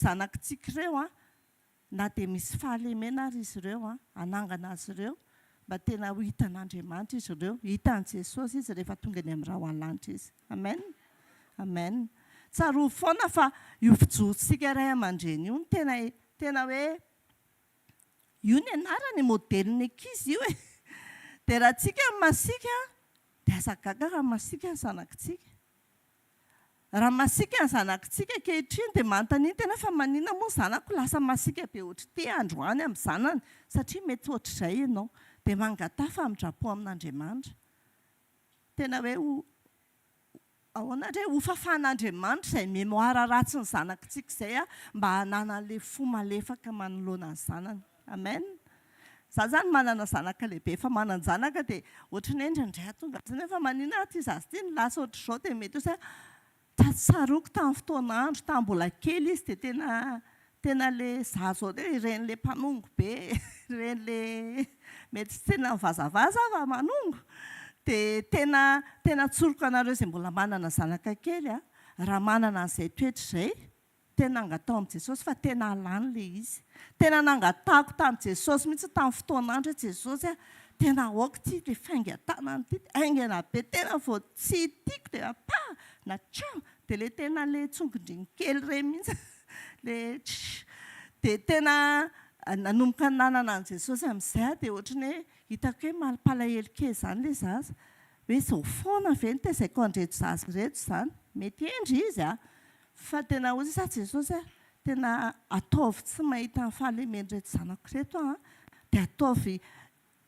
zanakitsika ireo na dia misy fahalemena ary izy ireo anangana azy ireo mba tena ho hitan'Andriamanitra izy ireo, hitan'i Jesosy izy rehefa tonga ny amin'ny rahalanitra izy. Amen. Amen. Tsaroa foana fa io fijotsika iray aman-dreny io tena hoe io ny anarany modelina ankizy io dia raha tsika masika dia azagaga raha masika ny zanakitsika. Raha masika ny zanakitsika ankehitriny dia manontany tena fa manina moa zanako lasa masika be ohatry ty androany amin'ny zanany satria mety ohatr'izay ianao dia mangata famindrapo amin'Andriamanitra. Tena hoe ahoana indray ho fafan'Andriamanitra izay mémoire ratsy ny zanakitsika izay mba hanana an'ilay fo malefaka manoloana ny zanany. Amen. Za zany manana zanaka lehibe fa manan-janaka dia ohatrany indray tonga zany fa manina ty zazy ty ny lasa ohatr'izao dia mety ho tsaroko tamin'ny fotoan'andro tamin'ny mbola kely izy dia tena le zazao ireny le mpanongo be ireny le mety tsy tena mivazavaza fa manongo dia tena tsoroka anareo izay mbola manana zanaka kely raha manana an'izay toetra izay tena nangatao amin'i Jesosy fa tena alany le izy. Tena nangatako tamin'i Jesosy mihitsy tamin'ny fotoan'andro Jesosy tena aoka ty le faingan-tanany ty aingana be tena vao tsy tiako dia na trano dia le tena le tsongindriny kely ireny mihitsy dia tena nanomboka nanana an'i Jesosy amin'izay dia ohatrany hoe hitako hoe malipalahelo kely izany le zaza hoe izao foana ve ny tezaiko andreto zaza reto izany mety endry izy fa tena ozy sa Jesosy tena ataovy tsy mahita ny fahalemen'reto zanako reto dia ataovy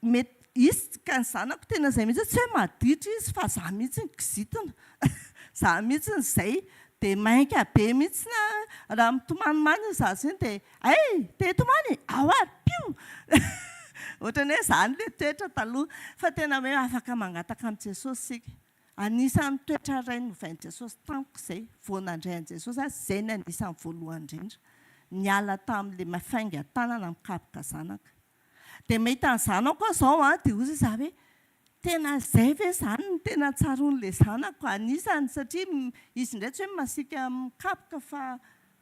mety izy ka ny zanako tena izay mihitsy tsy hoe maditra izy fa za mihitsy ny kizitina za mihitsy ny izay dia mainka be mihitsy raha mitomanimany ny zaza iny dia dia tomany pio ohatrany hoe izany le toetra taloha fa tena hoe afaka mangataka amin'i Jesosy sika. Anisan'ny toetra iray novain'i Jesosy tamiko izay voanandray an'i Jesosy izay ny anisan'ny voalohany indrindra niala tamin'ilay mafaingan-tanana mikapoka zanaka. Dia mahita ny zanako izao dia ozy izy hoe tena izay ve izany no tena tsaroan'ilay zanako anisany satria izy indray tsy hoe masika mikapoka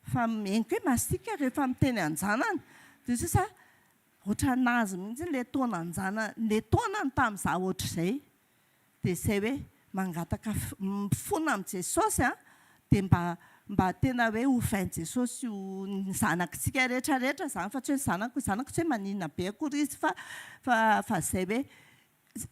fa meniko hoe masika rehefa miteny anjanany dia ozy izy ohatra nazy mihitsy ilay taonany taonany tamin'izaho ohatr'izay dia izay hoe mangataka mifona amin'i Jesosy dia mba tena hoe hovain'i Jesosy ny zanakitsika rehetrarehetra izany fa tsy hoe zanako tsy hoe maninona be akory izy fa izay hoe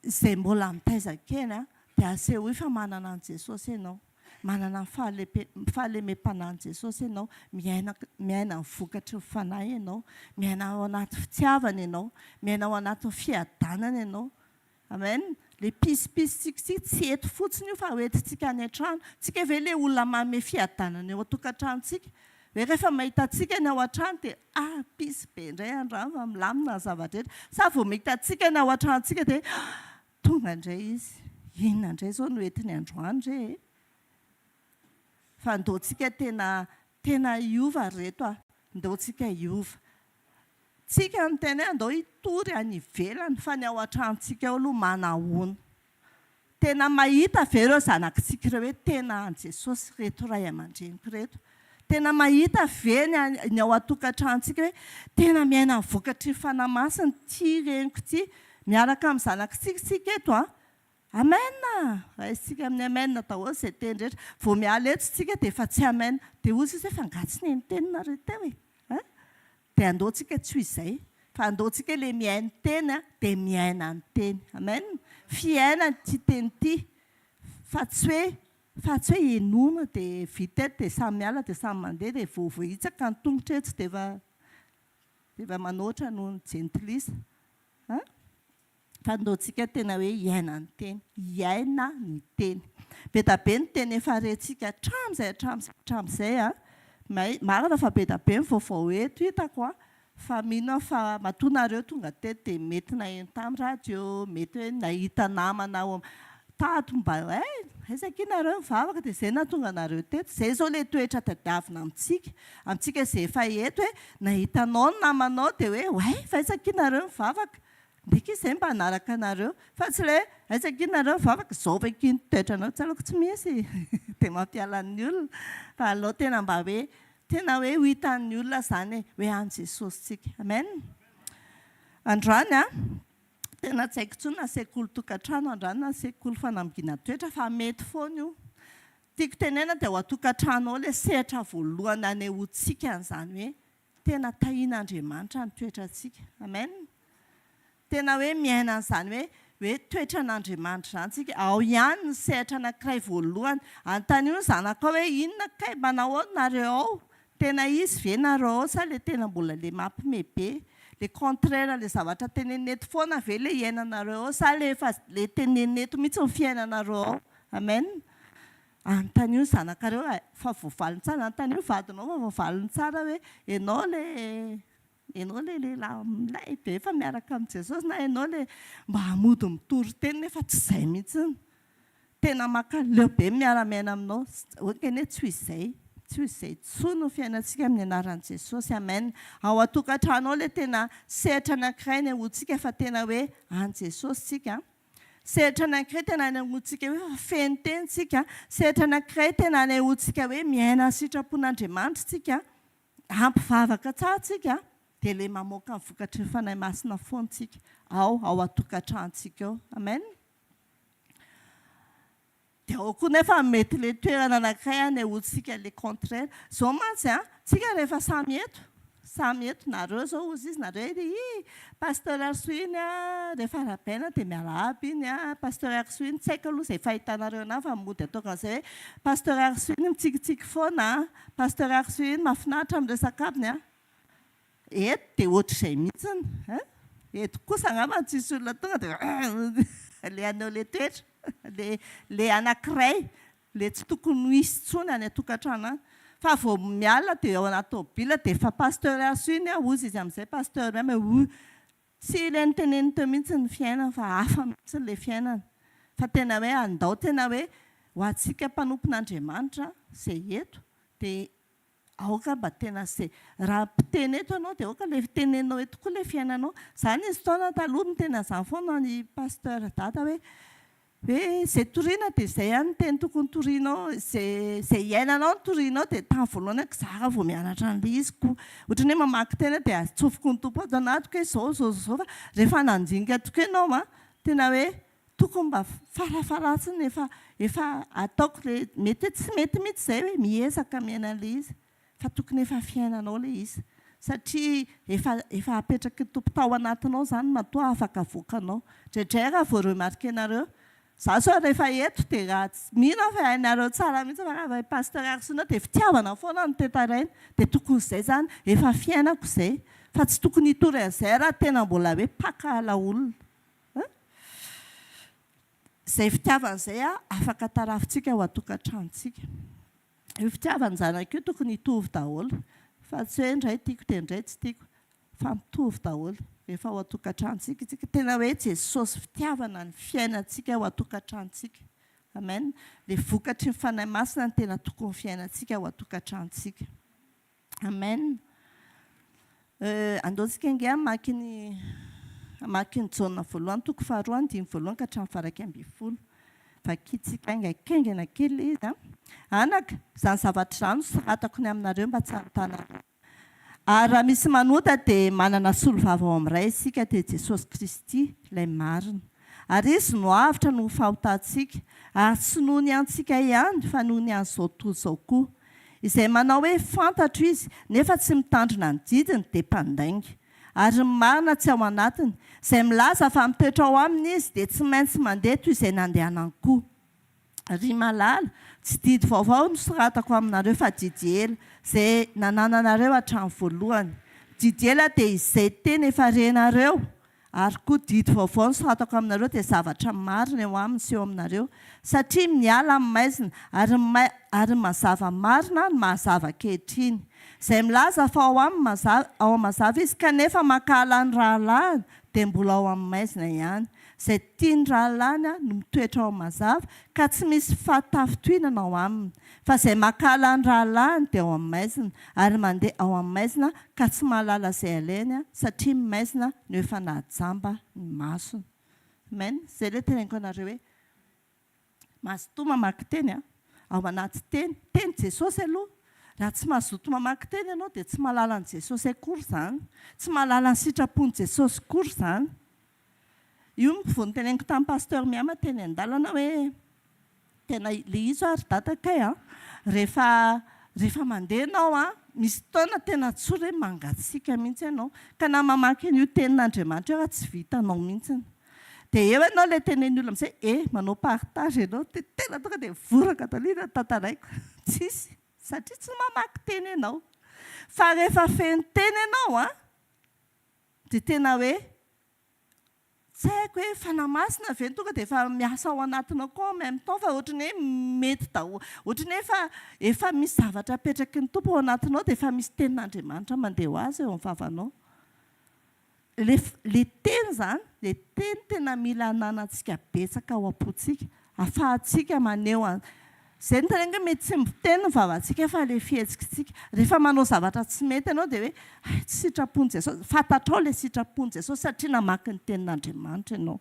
izay mbola mitaizakely dia aseho hoe fa manana an'i Jesosy ianao manana fahalemem-panahin'i Jesosy ianao miaina ny vokatry ny fanahy ianao miaina ao anaty fitiavana ianao miaina ao anaty fiadanana ianao. Amen. Le pisipisitsika tsy eto fotsiny io fa hoentintsika any an-trano tsika ve le olona manome fiadanana eo an-tokantranontsika hoe rehefa mahita tsika ny ao an-trano dia pisy be indray andrano fa milamina ny zavatra rehetra sa vao mahita tsika ny ao an-tranontsika dia tonga indray izy inona indray izao no entiny androany re fa ndeotsika tena hiova reto ndeotsika hiova. Tsika ny tena andao hitory any ivelany fa ny ao an-tranontsika ao aloha manahoana. Tena mahita ve ireo zanakitsika ireo hoe tena an'i Jesosy reto ray aman-dreniko reto. Tena mahita ve ny ao an-tokantranontsika hoe tena miaina ny vokatry ny fanahy masina ty reniko ty miaraka amin'ny zanakitsika tsika eto amen. Raisitsika amin'ny amen daholo izay teny rehetra. Vao miala eto tsika dia efa tsy amen dia ozy izy hoe fa ngatsy ny tenina reto hoe dia andaontsika tsy ho izay fa andaontsika ilay miainy teny dia miaina ny teny. Amen. Fiaina ty teny ty fa tsy hoe enona dia vita eto dia samy miala dia samy mandeha dia voahitsaka ny tongotra eto dia efa manoatra noho ny jentilisa fa andaontsika tena hoe hiaina ny teny hiaina ny teny. Be da be ny teny efa rentsika hatramin'izay marina fa be da be ny vaovao eto hitako fa mino fa matonareo tonga teto dia mety naheno tamin'ny radio mety hoe nahita namana tato mba aizaka inareo mivavaka dia izay nahatonga anareo teto izay izao ilay toetra tadiavina amintsika izay efa eto hoe nahitanao ny namanao dia hoe fa aizaka inareo mivavaka ndika izay mba hanaraka anareo fa tsy ilay aizaka inareo mivavaka izao vakiny toetranao tsy alako tsy misy dia mampiala ny olona fa alao tena mba hoe tena hoe ho hitan'ny olona izany hoe any Jesosy tsika. Amen. Androany tena tsy haiko intsony na sekoly tokantrano androany na sekoly fanambadiana toetra fa mety foana io. Tiako tenena dia ho atokantrano ao ilay sehatra voalohany anehoantsika an'izany hoe tena tahian'Andriamanitra ny toetrantsika. Amen. Tena hoe miaina an'izany hoe toetra n'Andriamanitra izany tsika. Ao ihany ny sehatra anankiray voalohany. Anontaniana zanaka hoe inona kay manao ao nareo ao? Tena izy ve nareo ao sa ilay tena mbola ilay mampime be? Le contraire le zavatra teneneto foana ve le iainanareo ao sa le teneneto mihitsy ny fiainanareo ao? Amen. Anontaniana zanakareo fa voavaliny tsara, anontaniana vadinao fa voavaliny tsara hoe ianao le lehilahy milay be efa miaraka amin'ny Jesosy na ianao le mba hamody mitory teny nefa tsy izay mihitsy. Tena makaleo be miara-miaina aminao. Hoekeny hoe tsy ho izay. Tsy ho izay tsony ny fiainantsika amin'ny anaran'i Jesosy. Amen. Ao an-tokantrano ao ilay tena sehatra anankiray anehoantsika fa tena hoe any Jesosy tsika. Sehatra anankiray tena anehoantsika hoe feno tenitsika. Sehatra anankiray tena anehoantsika hoe miaina sitrapon'Andriamanitra tsika. Ampivavaka tsara tsika. Dia ilay mamoaka ny vokatry ny fanahy masina foantsika. Ao an-tokantranontsika ao. Amen. Dia ao koa nefa mety ilay toerana anankiray anehoantsika ilay contraire. Izao mantsy tsika rehefa samy eto nareo zao ozy izy nareo pasteur Arsoiny rehefa arabaina dia miarahaba iny pasteur Arsoiny tsy haiko aloha izay fahitanareo anahy fa mody ataoko an'izay hoe pasteur Arsoiny mitsikitsiky foana pasteur Arsoiny mahafinaritra miresaka aminy eto dia ohatr'izay mihitsiny. Eto kosa angamba tsisy olona tonga dia le aneo le toetra le anankiray le tsy tokony hisy tsony any atokantrano. Fa vao miala dia ao anaty tômôbila dia efa pasteur Arsoiny ozy izy amin'izay pasteur tsy ilay niteneny teo mihitsy ny fiainana fa hafa mihitsy ilay fiainana. Fa tena hoe andao tena hoe ho antsika mpanompon'Andriamanitra izay eto dia aoka mba tena izay raha mpiteny eto ianao dia aoka ilay fitenenao eto koa ilay fiainanao. Izany izy fotoana taloha ny tena izany foana ny pasteur dada hoe izay toriana dia izay ihany teny tokony torianao, izay iainanao no torianao dia tamin'ny voalohany zaho vao mianatra an'ilay iziko. Ohatrany hoe mamaky tena dia atsofoko ny tompo ato anatiko hoe izao fa rehefa nandinika tokoa ianao tena hoe tokony mba farafaratsiny efa ataoko mety tsy mety mihitsy izay hoe miezaka miaina an'ilay izy fa tokony efa fiainanao ilay izy. Satria efa apetraka tompo tao anatinao izany matoa afaka avoakanao. Indraindray raha vao remarque anareo za sao rehefa eto dia mino fa hainareo tsara mihitsy fa raha pasteur Arsoina dia fitiavana foana no tetaraina dia tokony izay izany efa fiainako izay fa tsy tokony hitory an'izay raha tena mbola hoe pakala olona. Izay fitiavana izay afaka tarafintsika ho atokantranotsika. Io fitiavana zanaka io tokony hitovy daholo fa tsy hoe indray tiako dia indray tsy tiako fa mitovy daholo. Rehefa ho atokantranotsika tsika tena hoe Jesosy fitiavana ny fiainantsika ho atokantranotsika. Amen. Ilay vokatry ny fanahy masina ny tena tokony fiainantsika ho atokantranotsika. Amen. Andaontsika inge mamaky ny jauna voalohany toko faharoa andiny voalohany ka hatramin'ny faha 1:10. Vakitsika aingaikaingana kely izy. Anaka izany zavatra izany soratako ny aminareo mba tsy anontana. Ary raha misy manota dia manana solovava ao amin'iray isika dia Jesosy Kristy ilay marina. Ary izy no avitra no fahotantsika ary tsy noho ny antsika ihany fa noho ny an'izao tontolo izao koa. Izay manao hoe fantatro izy nefa tsy mitandrina ny didiny dia mpandainga. Ary marina tsy ao anatiny izay milaza fa mitoetra ao aminy izy dia tsy maintsy mandeha toy izay nandehanany koa. Ry malala tsy didy vaovao no soratako aminareo fa didy ela izay nanananareo hatramin'ny voalohany. Didy ela dia izay teny efa renareo ary koa didy vaovao no soratako aminareo dia zavatra marina eo aminy sy eo aminareo satria miala amin'ny maizina ary mazava marina no mazava ankehitriny. Izay milaza fa ao amin'ny mazava izy kanefa makala ny rahalahiny dia mbola ao amin'ny maizina ihany. Izay tiany rahalahiny no mitoetra ao amin'ny mazava ka tsy misy fahatafitohinana ao aminy. Fa izay makala ny rahalahiny dia ao amin'ny maizina ary mandeha ao amin'ny maizina ka tsy mahalala izay alainy satria maizina no efa nahajamba ny masony. Amen. Izay ilay teneniko anareo hoe mazotoa mamaky teny ao anaty teny Jesosy aloha. raha tsy mazoto mamaky teny ianao dia tsy mahalala an'i Jesosy akory izany, tsy mahalala ny sitrapon'i Jesosy akory izany. Io vao noteneniko tamin'ny pasteur Miama teny an-dalana hoe tena le izy ary datakay rehefa mandeha ianao misy fotoana tena tsory hoe mangatsiaka mihitsy ianao ka na mamaky an'io tenin'Andriamanitra eo tsy vitanao mihitsy. Dia eo ianao ilay tenen'ny olona amin'izay manao partage ianao tena tonga dia voraka taliana tantaraiko tsisy satria tsy mamaky teny ianao. Fa rehefa feno teny ianao dia tena hoe tsy haiko hoe fanamasina ve tonga dia efa miasa ao anatinao koa en même temps fa ohatran'ny hoe mety daholo, ohatran'ny hoe efa misy zavatra apetraky ny tompo ao anatinao dia efa misy tenin'Andriamanitra mandeha ho azy eo amin'ny vavanao. Le teny izany, le teny tena mila hananantsika betsaka ao am-pontsika, ahafahantsika maneho izay ny teneniko hoe mety tsy miteny ny vavantsika fa ilay fihetsika. Rehefa manao zavatra tsy mety ianao dia hoe tsy sitrapon'i Jesosy, fantatrao ilay sitrapon'i Jesosy satria namaky ny tenin'Andriamanitra ianao.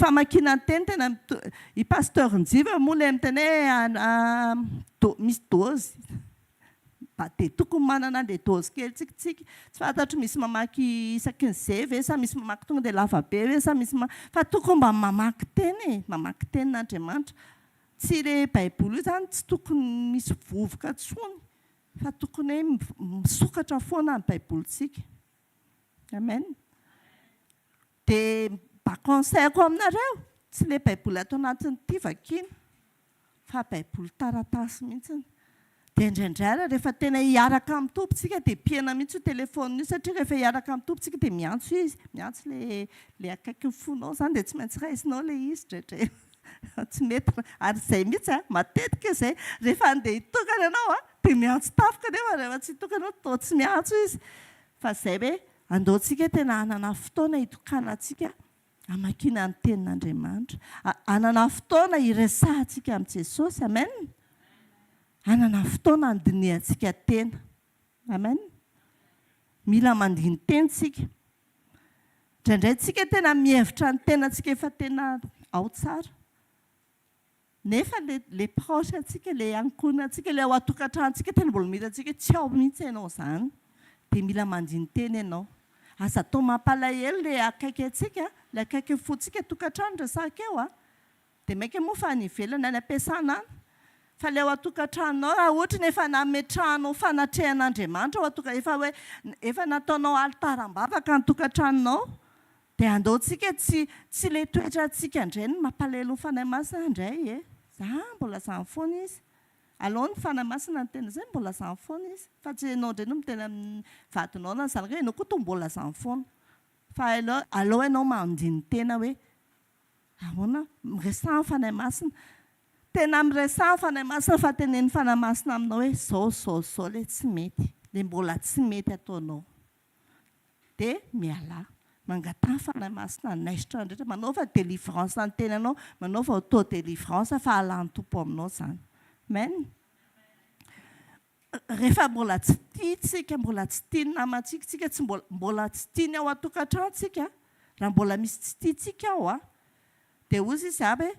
Famakiana ny teny tena i pasteur Njiva moa ilay miteny hoe misy dôzy. Dia tokony manana ilay dôzy kely tsika. Tsy fantatro misy mamaky isaky ny zay sa misy mamaky tonga dia lava be hoe sa misy fa tokony mba mamaky teny mamaky tenin'Andriamanitra. Tsy ilay baiboly io izany tsy tokony misy vovoka tsony fa tokony hoe misokatra foana ny baibolitsika. Amen. Dia mba conseillako aminareo tsy ilay baiboly ato anatin'ity vakiana fa baiboly taratasy mihitsy. Dia indraindray rehefa tena hiaraka amin'ny tompontsika dia piana mihitsy io telefaonina io satria rehefa hiaraka amin'ny tompontsika dia miantso izy, miantso ilay akaiky ny fonao izany dia tsy maintsy raisinao ilay izy drehetra. Tsy mety ary izay mihitsy matetika izay rehefa andeha hitokana ianao dia miantso tafoka nefa rehefa tsy hitokana ianao toa tsy miantso izy. Fa izay hoe andaontsika tena hanana fotoana hitokanantsika hamakiana ny tenin'Andriamanitra, hanana fotoana hiresahantsika amin'i Jesosy. Amen. Hanana fotoana handinihantsika tena. Amen. Mila mandiny teny tsika. Indraindray tsika tena mihevitra ny tenantsika efa tena ao tsara. Nefa le proche antsika, le ankohona antsika, le ao atokantranotsika tena mbola mety antsika tsy ao mihitsy ianao izany. Dia mila mandiny teny ianao. Aza atao mampalahelo le akaiky antsika, le akaiky fontsika tokantrano resaka eo dia maika moa fa any ivelany any ampiasana any. Fa le ao atokatrano raha ohatra ny efa nametrahanao fanatrehan'Andriamanitra efa nataonao altaram-bavaka ny tokantranonao dia andaontsika tsy le toetra antsika indray no mampalahelo ny fanahy masina indray. Za mbola zany foana izy. Alao ny fanahy masina ny tena izay mbola zany foana izy. Fa tsy ianao indray no miteny amin'ny vadinao na ny zanakao ianao koa toa mbola zany foana. Fa alao ianao mandiny tena hoe ahoana miresaha ny fanahy masina. Tena miresaha ny fanahy masina fa tenen'ny fanahy masina aminao hoe zao ilay tsy mety, ilay mbola tsy mety ataonao. Dia miala. Mangatana fanahy masina naisitra rehetra, manaova délivrance ny tenanao, manaova auto-délivrance fa halan'ny tompo aminao izany. Amen. Rehefa mbola tsy tiantsika, mbola tsy tiany namantsika, tsika tsy mbola tsy tiany ao atokantranontsika, raha mbola misy tsy tiantsika ao dia ozy izy aby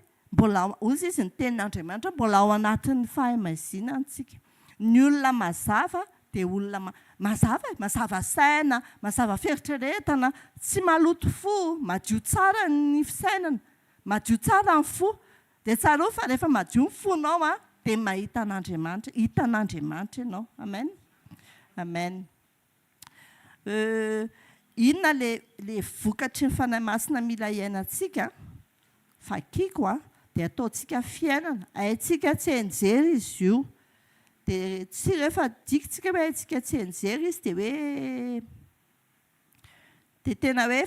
ozy izy ny tenin'Andriamanitra mbola ao anatin'ny fahaimazinantsika. Ny olona mazava dia olona mazava saina, mazava fieritreretana, tsy maloto fo, madio tsara ny fisainana, madio tsara ny fo. Dia tsara ho fa rehefa madio ny fonao dia mahita an'Andriamanitra, hitan'Andriamanitra ianao. Amen. Amen. Inona le vokatry ny fanahy masina mila iainantsika? Fakiko dia ataontsika fiainana, haintsika tsy enjery izy io. Dia tsy rehefa dikantsika hoe haintsika tsy enjery izy dia hoe dia tena hoe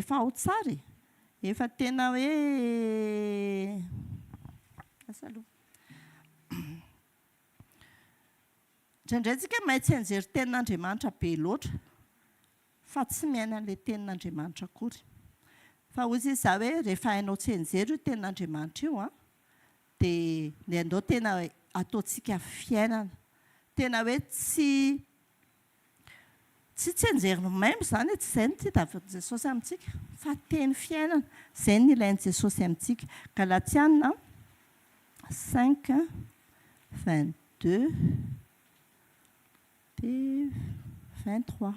efa ao tsara e. Efa tena hoe indraindray tsika mahay tsy enjery tenin'Andriamanitra be loatra fa tsy miaina an'ilay tenin'Andriamanitra akory. Fa ozy izy za hoe rehefa hainao tsy enjery io tenin'Andriamanitra io dia ny andao tena ataontsika fiainana. Tena hoe tsy enjeriny maimbo izany, tsy izay no tadiavin'i Jesosy amintsika fa teny fiainana. Izay no ilain'i Jesosy amintsika. Galatiana 5:22. dia 23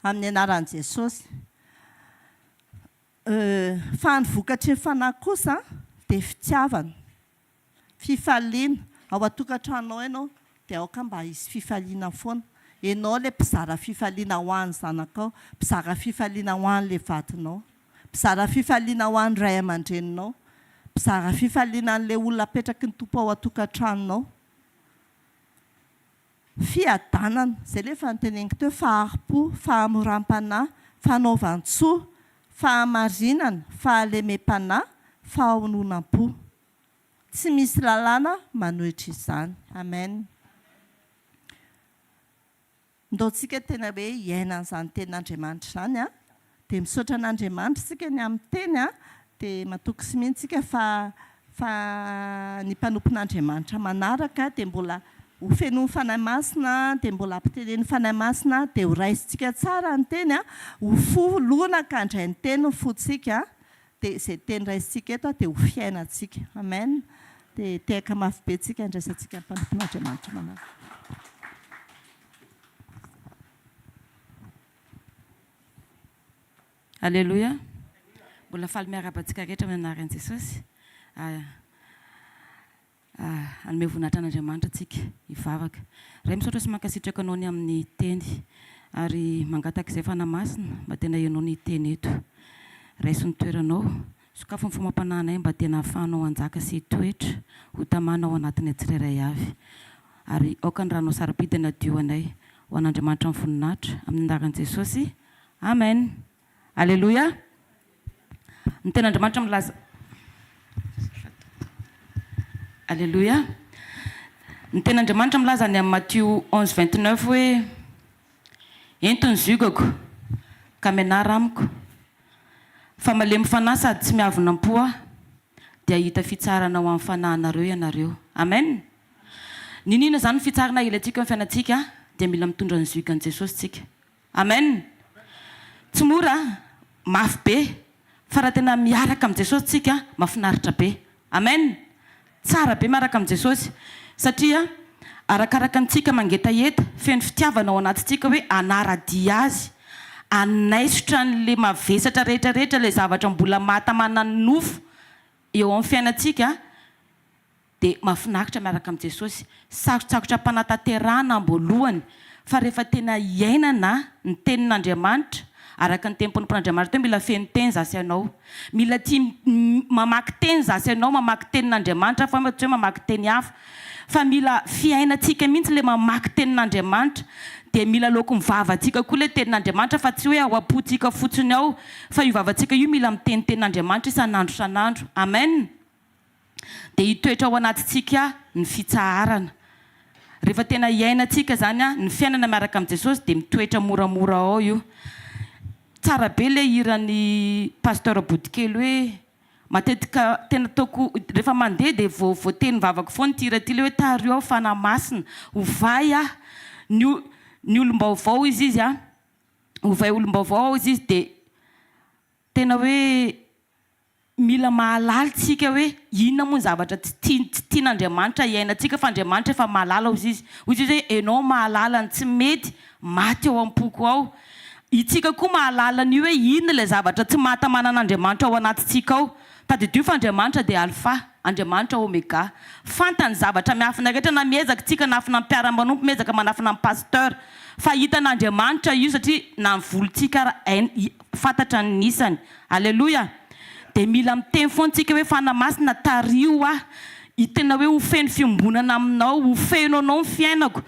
amin'ny anaran'i Jesosy. Fa ny vokatry ny fanahy kosa dia fitiavana, fifaliana. Ao an-tokantranonao ianao dia aoka mba hisy fifaliana foana. Ianao ilay mpizara fifaliana ho an'ny zanakao, mpizara fifaliana ho an'ilay vadinao, mpizara fifaliana ho an'ny ray aman-dreninao, mpizara fifaliana an'ilay olona apetraky ny tompo ao an-tokantranonao. Fiadanana, izay ilay efa noteneniko teo, faharim-po, fahamoram-panahy, fanaovan-tsoa, fahamarinana, fahalemem-panahy, fahononam-po. Tsy misy lalàna manohitra izany. Amen. Ndaontsika tena hoe hiaina an'izany tenin'Andriamanitra izany, dia misaotra an'Andriamanitra isika ny amin'ny teny, dia matoky sy mihintsika fa ny mpanompon'Andriamanitra manaraka dia mbola ho fenoy fanahy masina, dia mbola ampiteneny fanahy masina, dia ho raisitsika tsara ny teny, ho folona ka handray ny teny ny fotsika, dia izay teny raisitsika eto dia ho fiainantsika. Amen. Dia tehaka mafy be tsika andraisantsika ny mpanompon'Andriamanitra manaraka. Alléluia. Mbola faly miara-batsika rehetra amin'ny anaran'i Jesosy. Anome voninahitra an'Andriamanitra tsika hivavaka. Ray misaotra sy mankasitraka anao ny amin'ny teny ary mangataka izay fanahy masina mba tena ianao ny teny eto. Raiso ny toeranao, sokafo ny fomam-pananay mba tena ahafahanao hanjaka sy toetra ho tamanao anatin'ny tsirairay avy. Ary aoka ny ranao sarapidina dio anay ho an'Andriamanitra ny voninahitra amin'ny anaran'i Jesosy. Amen. Alléluia. Ny ten'Andriamanitra milaza. Alléluia. Ny ten'Andriamanitra milaza ny amin'ny Matthieu 11:29 hoe entony zogako ka mianara amiko fa malemy fanahy sady tsy miavonam-po dia hita fitsarana ho amin'ny fanahinareo ianareo. Amen. Ninina zany fitsarana ilatsika amin'ny fiainantsika dia mila mitondra ny zogan'i Jesosy tsika. Amen. Tsy mora, mafy be, fa raha tena miaraka amin'ny Jesosy tsika mahafinaritra be. Amen. Tsara be miaraka amin'ny Jesosy satria arakaraka antsika mangetaheta feno fitiavana ao anatintsika hoe anaradia azy, anaisotra n'le mavesatra rehetrarehetra, le zavatra mbola mahatamana ny nofo eo amin'ny fiainantsika dia mahafinaritra miaraka amin'ny Jesosy. Sarotsarotra mpanantanterahana amboalohany fa rehefa tena iainana ny tenin'Andriamanitra araka ny tempon'ny Andriamanitra mila feno teny zasy ianao, mila tia mamaky teny zasy ianao, mamaky tenin'Andriamanitra fa tsy hoe mamaky teny hafa, fa mila fiainantsika mihitsy le mamaky tenin'Andriamanitra, dia mila loko mivavatsika koa le tenin'Andriamanitra fa tsy hoe ao am-potsika fotsiny ao, fa io vavatsika io mila miteny tenin'Andriamanitra isan'andro isan'andro. Amen. Dia hitoetra ao anatintsika ny fitsaharana. Rehefa tena iainantsika zany ny fiainana miaraka amin'ny Jesosy dia mitoetra moramora ao io. Tsara be le hiran'ny pasteur Bodikely hoe matetika tena ataoko rehefa mandeha dia voateny vavaka foana tira ty le hoe tario ao fanahy masina, hovay ny olom-baovao izy hovay olom-baovao izy dia tena hoe mila mahalalitsika hoe inona moa ny zavatra tsy tian'Andriamanitra iainantsika fa Andriamanitra efa mahalala izy. Hoy izy hoe enao mahalala ny tsy mety maty ao am-poko ao. Itsika koa mahalala ny hoe inona ilay zavatra tsy mahatamana an'Andriamanitra ao anatintsika ao. Tadidio fa Andriamanitra dia alfa, Andriamanitra omega. Fantany zavatra miafina rehetra na miezaka tsika nafina ny mpiara-manompo, miezaka manafina ny pasteur. Fa hitan'Andriamanitra io satria na ny volontsika fantatra ny isany. Alléluia. Dia mila miteny foantsika hoe fanahy masina tario tena hoe ho feno fiombonana aminao, ho feno anao ny fiainako.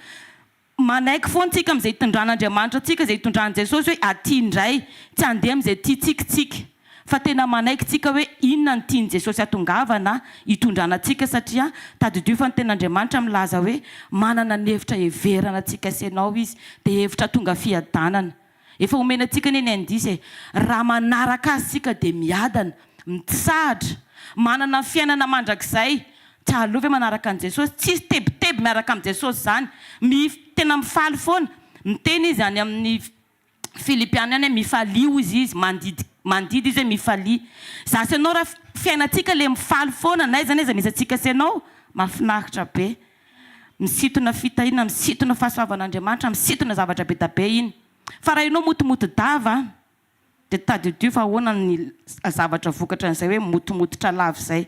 Manaiky foantsika amin'izay hitondran'Andriamanitra tsika, izay hitondran'i Jesosy hoe aty indray, tsy handeha amin'izay tiatsika. Fa tena manaiky tsika hoe inona ny tian'i Jesosy hatongavana hitondranantsika satria tadidio fa ny ten'Andriamanitra milaza hoe manana ny hevitra heverana antsika sy ianao izy, dia hevitra tonga fiadanana. Efa omenantsika ny andisy raha manaraka azy tsika dia miadana, mitsahatra, manana fiainana mandrakizay. Tsalova hoe manaraka an'i Jesosy, tsisy tebiteby miaraka amin'ny Jesosy zany, tena mifaly foana. Miteny izy any amin'ny Filipiana any mifalio izy mandidy izy hoe mifalia. Zasy ianao raha fiainantsika le mifaly foana na iza misy antsika sy ianao mahafinaritra be. misitona fitahiana, misitona fahasoavan'Andriamanitra, misitona zavatra be da be iny. Fa raha ianao motomoto dava dia tadidio fa ahoana ny zavatra vokatra an'izay hoe motomototra lava izay.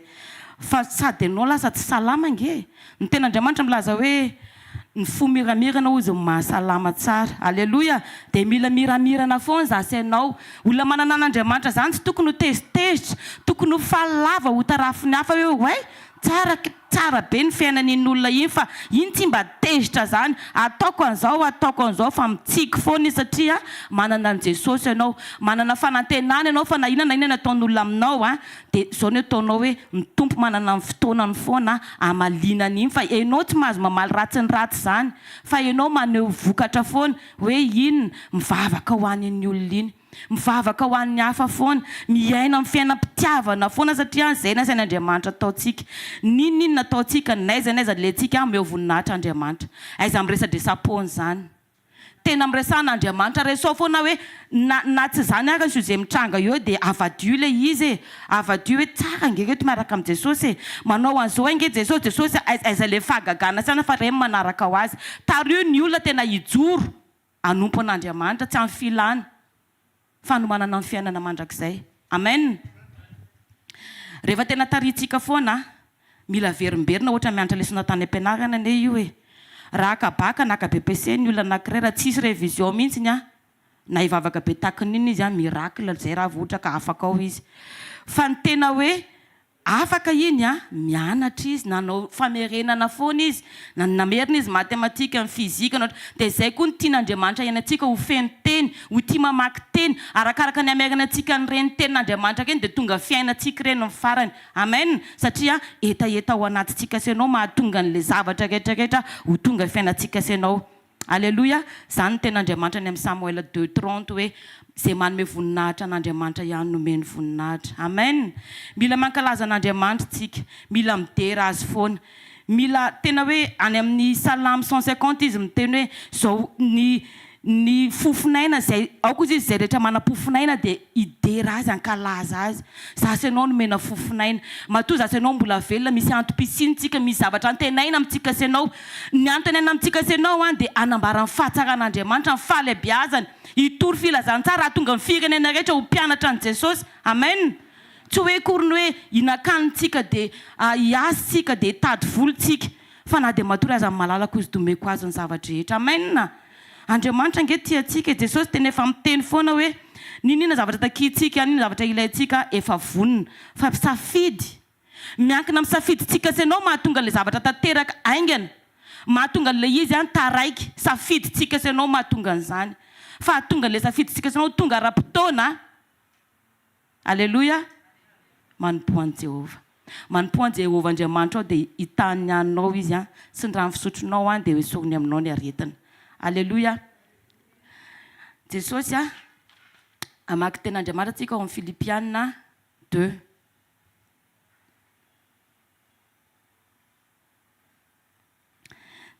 Fa sady ianao lasa tsy salama nge. Ny ten'Andriamanitra milaza hoe ny fo miramirana ozy mahasalama tsara. Alleloia. Dia mila miramirana foana zasainao. Olona manana an'Andriamanitra zany tsy tokony ho tezitezitra, tokony ho fahalava ho tarafiny hafa hoe way tsara be ny fiainan'olona iny, fa iny tsy mba tezitra zany. Ataoko an'izao fa mitsiky foana izy satria manana an' Jesosy ianao, manana fanantenana ianao fa na inona na inona nataon'olona aminao dia izao no ataonao hoe mitompo manana ny fotoanany foana amalinany iny, fa ianao tsy mahazo mamaly ratsy ny ratsy zany, fa ianao maneho vokatra foana hoe inona mivavaka ho an'iny olona iny, mivavaka ho an'ny hafa foana, miaina amin'ny fiainam-pitiavana foana satria izay na sain'Andriamanitra ataontsika. Ninona ataontsika n'aiza lentsika meo voninahitra Andriamanitra. Aiza miresadresam-pony zany. Tena miresan'Andriamanitra resao foana hoe na tsy zany ary izay mitranga eo dia avadio ilay izy e. Avadio hoe tsara nge reto miaraka amin'ny Jesosy e. Manao an'izao nge Jesosy aiza le fahagagana sana fa reny manaraka ho azy. Tario ny olona tena hijoro hanompo an'Andriamanitra tsy amin'ny filana fa no manana amin'ny fiainana mandrakizay. Amen. Rehefa tena tarintsika foana mila verimberina ohatra mianatra lesona tany am-pianarana ane io e. Raha akabaka na BEPC ny olona anankiray raha tsisy révision mihitsy na hivavaka be takin'iny izy miracle zay raha vohatra ka afaka ao izy. Fa ny tena hoe afaka iny mianatra izy, nanao famerenana foana izy, namerina izy matematika, fizika, dia zay koa ny tian'Andriamanitra iainantsika ho feno teny, ho tia mamaky teny, arakaraka ny ameranantsika nyreny tenin'Andriamanitra keny dia tonga fiainantsika reny ny farany. Amen. Satria etaeta ao anatintsika senao mahatonga n'le zavatra rehetrarehetra ho tonga fiainantsika senao. Alleluia. Zany ny ten'Andriamanitra ny amin'ny Samuel 2:30 hoe izay manome voninahitra an'Andriamanitra ihany nomeny voninahitra. Amen. Mila mankalaza an'Andriamanitra tsika, mila midera azy foana, mila tena hoe any amin'ny Salamy 150 izy miteny hoe zao ny fofinaina zay aoko izy zay rehetra manam-pofinaina dia idera azy, ankalaza azy. Zasy ianao nomena fofinaina. Matoa zasy ianao mbola velona, misy antom-pisintsika, misy zavatra antenaina amintsika senao. Ny antenaina amintsika senao dia anambara ny fahatsaran'Andriamanitra, ny fahalebiazany, hitory filazantsara ahatonga ny firenena rehetra ho mpianatra an' Jesosy. Amen. Tsy hoe kory ny hoe inakanitsika dia hiasitsika dia hitady volontsika, fa na dia matory aza malalako izy domeko azy ny zavatra rehetra. Amen. Andriamanitra nge tiantsika, Jesosy tena efa miteny foana hoe ninona zavatra takintsika, ninona zavatra ilaintsika efa vonona, fa safidy. Miankina amin'ny safidintsika senao mahatonga le zavatra tanteraka aingana, mahatonga le izy taraiky, safidintsika senao mahatonga an'izany. Fa hatonga le safidintsika senao tonga ara-potoana. Alleluia. Manompo an'i Jehova. Manompo an'i Jehova Andriamanitra ao dia hitany anao izy sy ny rano fisotronao dia hoesoriny aminao ny aretina. Alleluia. Jesosy amaky ten'Andriamanitra tsika ao amin'ny Filipiana 2.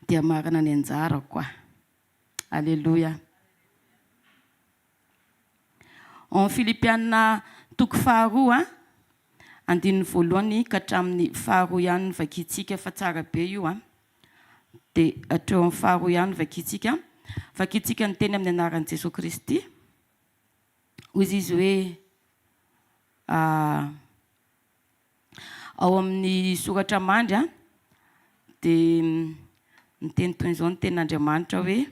Dia marina ny anjara koa. Alleluia. Ao amin'ny Filipiana 2:2 andininy voalohany ka hatramin'ny 2 ihany vakitsika fa tsara be io dia hatreo amin'ny 2 ihany vakitsika ny teny amin'ny anaran'i Jesosy Kristy. Hoy izy hoe ao amin'ny soratra mandry dia ny teny toy izao ny ten'Andriamanitra hoe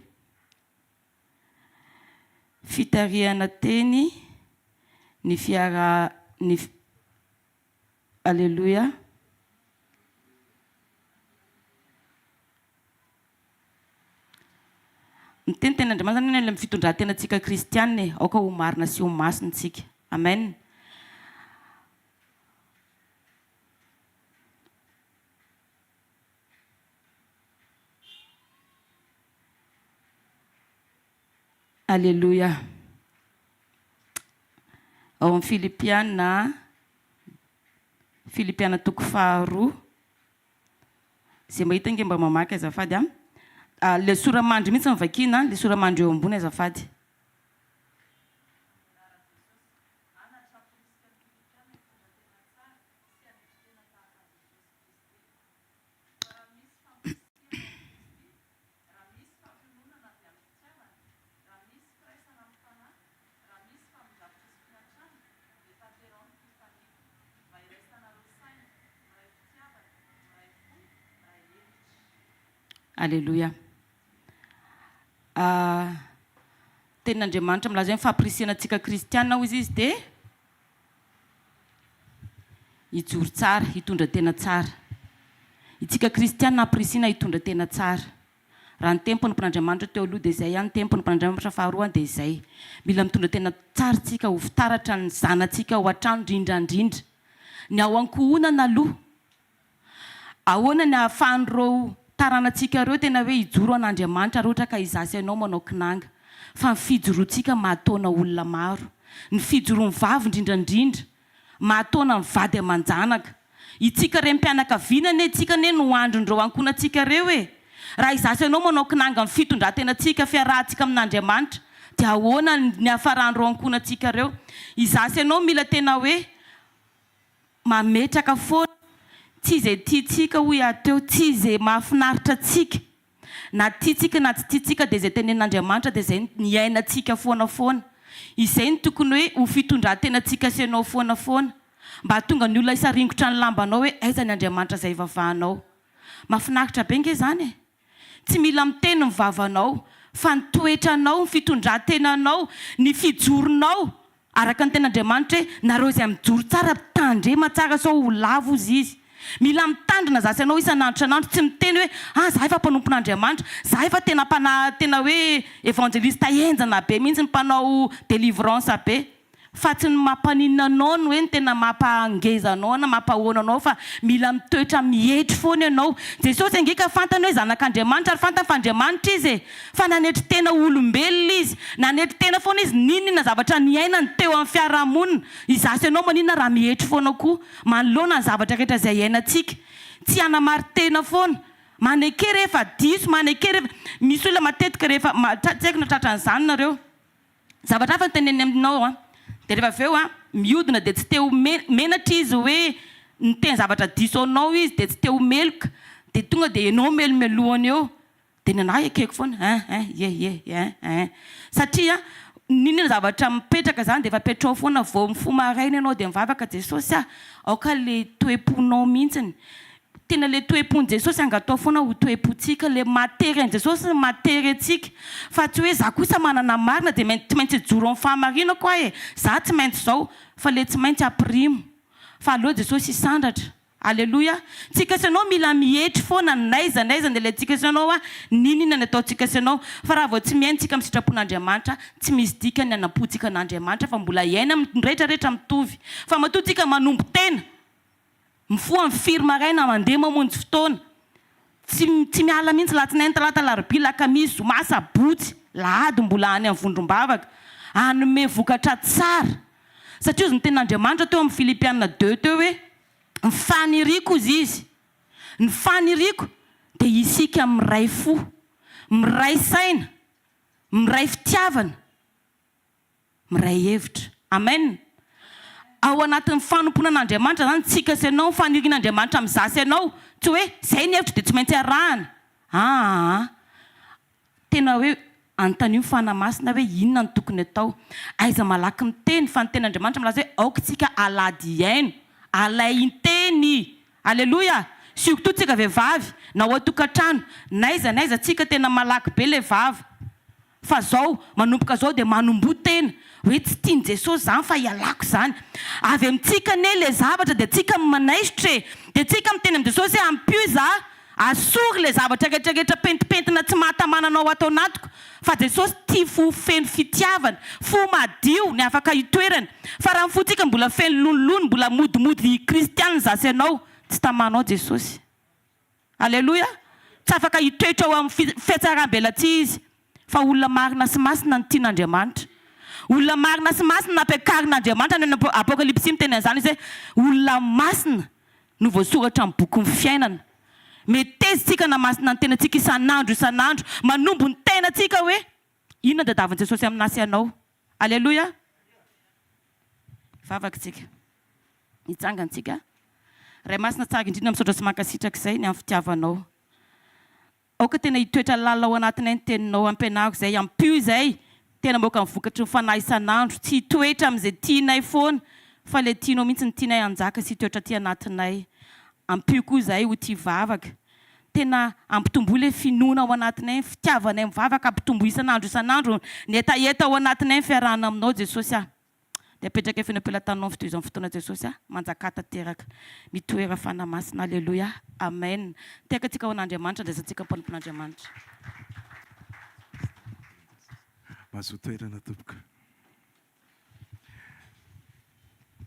fitarihana teny ny fiara ny Alleluia. Ny ten'Andriamanitra ny amin'ny fitondran-tenantsika kristianina aoka ho marina sy ho masintsika. Amen. Alleluia. Ao amin'ny Filipiana 2:2 izay mahita nge mba mamaky azafady le soramandry mihitsy mivakina, le soramandry eo ambony azafady. Alleluia. Tenin'Andriamanitra milaza hoe fampirisihana antsika kristiana hozy izy dia hijoro tsara, hitondra tena tsara. Itsika kristiana ampirisihana hitondra tena tsara. Raha ny tempony mpon'Andriamanitra teo aloha dia izay ihany, tempony mpon'Andriamanitra faharoa dia izay. Mila mitondra tena tsara tsika ho fitaratra ny zanantsika ao an-trano indrindrandrindra. Ny ao ankohonana aloha. Ahoana ny ahafahan'ireo taranantsika ireo tena hoe hijoro an'Andriamanitra raha ohatra ka izasy ianao manao kinanga. Fa ny fijoroantsika mahatona olona maro. Ny fijoroan'ny vavy indrindrandrindra mahatona ny vady aman-janaka. Itsika rem-pianakaviana itsika no androndreo ankonantsika ireo e. Raha izasy ianao manao kinanga ny fitondrantenantsika fiarahantsika amin'Andriamanitra dia ahoana ny hafaran'ireo ankonantsika ireo. Izasy ianao mila tena hoe mametraka foana. Tsy izay tiantsika ho ateo, tsy izay mahafinaritra antsika. Na tiantsika na tsy tiantsika dia izay tenen'Andriamanitra dia izay ny iainantsika foana. Izay ny tokony hoe ho fitondrantenantsika sy ianao foana. Mba tonga ny olona isaringotra ny lambanao hoe aiza ny Andriamanitra izay vavahanao. Mahafinaritra be nge izany e. Tsy mila miteny ny vavanao, fa ny toetranao, ny fitondrantenanao, ny fijoronao araka ny ten'Andriamanitra hoe nareo izay mijoro tsara tandrema tsara sao ho lavo izy. Mila mitandrina zasy ianao isan'andro tsy miteny hoe za efa mpanompon'Andriamanitra, za efa tena hoe evangelista enjana be mihitsy ny mpanao délivrance be. Fa tsy ny mampaninana anao no hoe ny tena mampangeza anao na mampahoana anao, fa mila mitoetra mihetry foana ianao. Jesosy angeka fantany hoe zanak'Andriamanitra ary fantany fa Andriamanitra izy e. Fa nanetry tena olombelona izy, nanetry tena foana izy ninona zavatra niainany teo amin'ny fiarahamonina. Izasy ianao maninona raha mihetry foana koa manoloana ny zavatra rehetra izay iainantsika. Tsy anamarintena foana. Manekery rehefa diso, manekery rehefa misy olona matetika rehefa tsy haiko na tratran'izany nareo. Zavatra hafa teneny aminao dia rehefa avy eo mihodina dia tsy te ho menatra izy hoe niteny zavatra diso anao izy dia tsy te ho meloka. Dia tonga dia ianao melomelohany eo. Dia ny anahy ekeko foana satria ninona zavatra mipetraka izany dia efa petrao foana vao mifo maraina ianao dia mivavaka Jesosy aoka le toe-ponao mihitsiny. Tena le toe-pon'i Jesosy angatao foana ho toe-pontsika. Le matery an'i Jesosy matery antsika. Fa tsy hoe za kosa manana marina dia tsy maintsy joro amin'ny fahamarina koa e. Za tsy maintsy izao fa le tsy maintsy ampirimo. Fa aleo Jesosy isandratra. Alleluia. Tsika sy ianao mila mihetry foana naiza dia le tsika sy ianao ninona ny ataontsika sy ianao. Fa raha vao tsy miaintsika amin'ny sitrapon'Andriamanitra tsy misy dikany hanampoantsika an'Andriamanitra fa mbola iaina rehetrarehetra mitovy. Fa matoa tsika manombo tena. Mifoha amin'ny firy maraina mandeha mamonjy fotoana. Tsy miala mihitsy latsinainy talata larobia lakamisy zoma sabotsy lahady mbola any amin'ny vondrombavaka. Hanome vokatra tsara. Satria izy ny ten'Andriamanitra teo amin'ny Filipiana 2 teo hoe ny faniriako izy. Ny faniriako dia isika miray fo, miray saina, miray fitiavana, miray hevitra. Amen. Ao anatin'ny fanompoana an'Andriamanitra zany tsika sy ianao fanirian'Andriamanitra amin'ny zasy ianao. Tsy hoe izay ny hevitra dia tsy maintsy arahana. Tena hoe anontaniam fanamasina hoe inona no tokony atao. Aiza malaky miteny fa ny ten'Andriamanitra milaza hoe aoka tsika alady iaino, alay inteny. Alleluia. Surtout tsika vehivavy na ao an-tokantrano naiza tsika tena malaky be le vavy. Fa zao manomboka zao dia manombo tena hoe tsy tiany Jesosy zany fa ialako zany. Avy amintsika ne le zavatra dia tsika manaisitra dia tsika miteny amin'ny Jesosy hoe ampio za asory le zavatra rehetrarehetra pentipentina tsy mahatamananao atao anatiko. Fa Jesosy tia fo feno fitiavana, fo madio ny afaka hitoerana. Fa raha mifotsika mbola feno lonilony, mbola modimody kristianina zasy ianao tsy tamanao Jesosy. Alleluia. Tsy afaka hitoetra ao amin'ny fiatsaram-belatsy izy. Fa olona marina sy masina ny tian'Andriamanitra. Olona marina sy masina napekarin'Andriamanitra ny Apokalipsy miteny an'izany izy hoe olona masina no voasoratra amin'ny boky ny fiainana. Metezitsika na masina ny tenantsika isan'andro manombo ny tenantsika hoe inona dadavan'i Jesosy amin'asy ianao. Alleluia. Vavakatsika. Hitsangantsika. Ray masina tsara indrindra misaotra sy mankasitraka izay ny amin'ny fitiavanao. Aoka tena hitoetra lalina ao anatinay ny teninao ampianariko izay ampio izay tena moka mivokatra ny fanahy isan'andro. Tsy hitoetra amin'izay tianay foana fa le tianao mihitsy ny tianay anjaka sy hitoetra ty anatinay. Ampio koa izay ho tia vavaka tena ampitombo ilay finoana ao anatinay, fitiavana mivavaka ampitombo isan'andro ny etaeta ao anatinay fiarahana aminao Jesosy a. Dia apetraka fenampelantanao fitohizan'ny fotoana Jesosy a, manjaka tanteraka mitoera fanamasina. Alleluia, amen. Tekatsika ho an'Andriamanitra, andraisantsika mpanompon'Andriamanitra. Mahazo toerana tompoko.